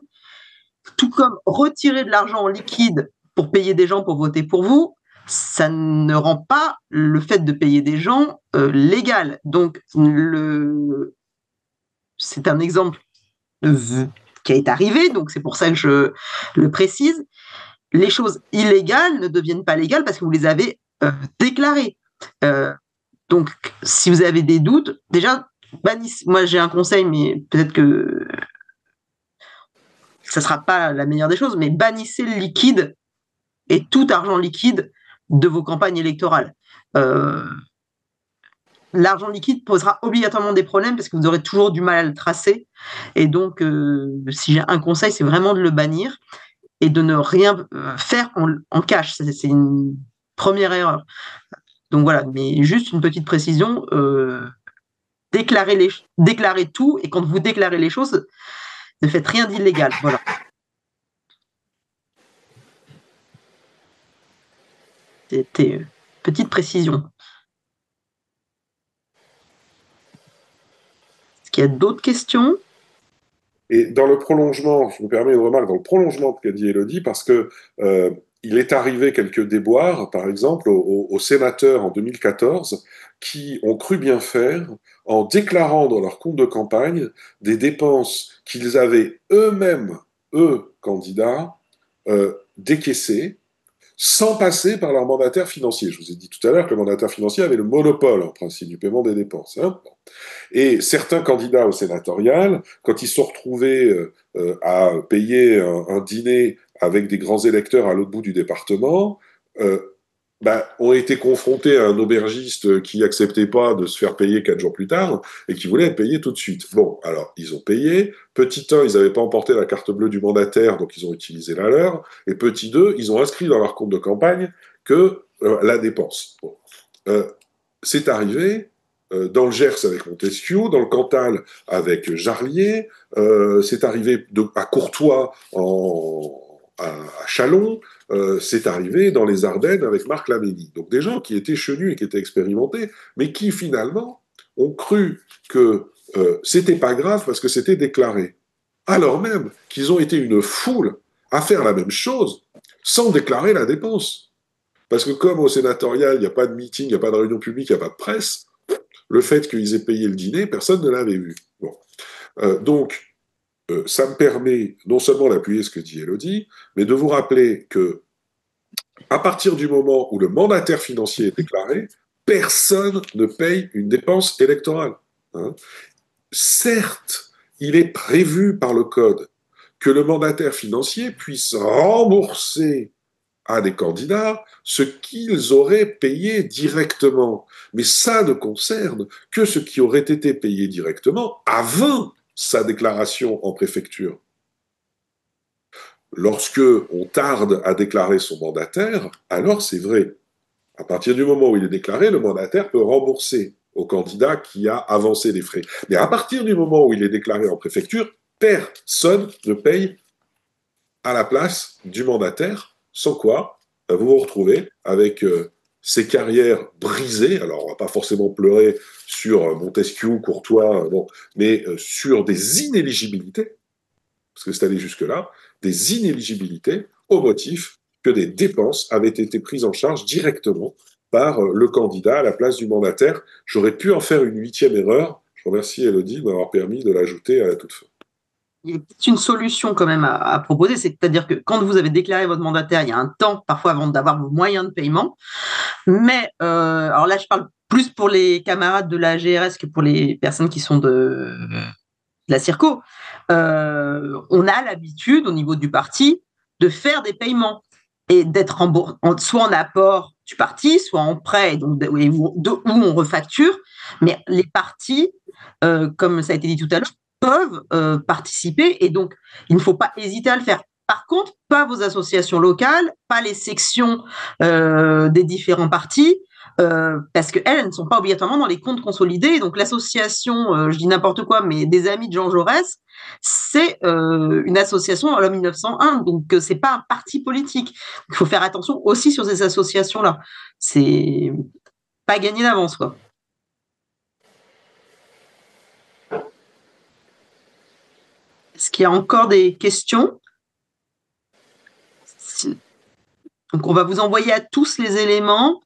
[SPEAKER 1] Tout comme retirer de l'argent en liquide pour payer des gens pour voter pour vous, ça ne rend pas le fait de payer des gens légal. Donc, c'est un exemple qui est arrivé, donc c'est pour ça que je le précise. Les choses illégales ne deviennent pas légales parce que vous les avez déclarées. Donc, si vous avez des doutes, déjà, bannissez. Moi, j'ai un conseil, mais peut-être que ça ne sera pas la meilleure des choses, mais bannissez le liquide et tout argent liquide de vos campagnes électorales. L'argent liquide posera obligatoirement des problèmes parce que vous aurez toujours du mal à le tracer. Et donc, si j'ai un conseil, c'est vraiment de le bannir et de ne rien faire en cash. C'est une première erreur. Donc voilà, mais juste une petite précision, déclarez tout, et quand vous déclarez les choses, ne faites rien d'illégal. Voilà. C'était une petite précision. Est-ce qu'il y a d'autres questions?
[SPEAKER 3] Et dans le prolongement, je me permets une remarque, dans le prolongement de ce qu'a dit Élodie, parce que il est arrivé quelques déboires, par exemple, aux sénateurs en 2014, qui ont cru bien faire en déclarant dans leur compte de campagne des dépenses qu'ils avaient eux-mêmes, candidats, décaissées, sans passer par leur mandataire financier. Je vous ai dit tout à l'heure que le mandataire financier avait le monopole, en principe, du paiement des dépenses. Hein. Et certains candidats au sénatorial, quand ils se sont retrouvés à payer un dîner avec des grands électeurs à l'autre bout du département, ont été confrontés à un aubergiste qui n'acceptait pas de se faire payer 4 jours plus tard et qui voulait être payé tout de suite. Bon, alors, ils ont payé. Petit 1, ils n'avaient pas emporté la carte bleue du mandataire, donc ils ont utilisé la leur. Et petit 2, ils ont inscrit dans leur compte de campagne que la dépense. Bon. C'est arrivé dans le Gers avec Montesquieu, dans le Cantal avec Jarlier, c'est arrivé à Courtois à Châlons, c'est arrivé dans les Ardennes avec Marc Laménie. Donc des gens qui étaient chenus et qui étaient expérimentés, mais qui finalement ont cru que c'était pas grave parce que c'était déclaré. Alors même qu'ils ont été une foule à faire la même chose sans déclarer la dépense. Parce que comme au sénatorial, il n'y a pas de meeting, il n'y a pas de réunion publique, il n'y a pas de presse, le fait qu'ils aient payé le dîner, personne ne l'avait vu. Bon. Donc, ça me permet non seulement d'appuyer ce que dit Élodie, mais de vous rappeler que à partir du moment où le mandataire financier est déclaré, personne ne paye une dépense électorale. Hein. Certes, il est prévu par le code que le mandataire financier puisse rembourser à des candidats ce qu'ils auraient payé directement. Mais ça ne concerne que ce qui aurait été payé directement avant sa déclaration en préfecture. Lorsque on tarde à déclarer son mandataire, alors c'est vrai. À partir du moment où il est déclaré, le mandataire peut rembourser au candidat qui a avancé les frais. Mais à partir du moment où il est déclaré en préfecture, personne ne paye à la place du mandataire, sans quoi vous vous retrouvez avec ces carrières brisées. Alors, on ne va pas forcément pleurer sur Montesquieu, Courtois, mais sur des inéligibilités, parce que c'est allé jusque-là, des inéligibilités au motif que des dépenses avaient été prises en charge directement par le candidat à la place du mandataire. J'aurais pu en faire une 8e erreur. Je remercie Élodie de m'avoir permis de l'ajouter à la toute fin.
[SPEAKER 1] il y a une solution quand même à proposer, c'est-à-dire que quand vous avez déclaré votre mandataire, il y a un temps parfois avant d'avoir vos moyens de paiement. Mais alors là, je parle plus pour les camarades de la GRS que pour les personnes qui sont de la Circo. On a l'habitude au niveau du parti de faire des paiements et d'être soit en apport du parti, soit en prêt, donc, où on refacture. Mais les partis, comme ça a été dit tout à l'heure, peuvent participer et donc il ne faut pas hésiter à le faire. Par contre, pas vos associations locales, pas les sections des différents partis, parce qu'elles ne sont pas obligatoirement dans les comptes consolidés. Donc l'association, je dis n'importe quoi, mais des amis de Jean Jaurès, c'est une association à la 1901, donc c'est pas un parti politique. Il faut faire attention aussi sur ces associations-là. C'est pas gagné d'avance, quoi. Est-ce qu'il y a encore des questions? Donc, on va vous envoyer à tous les éléments.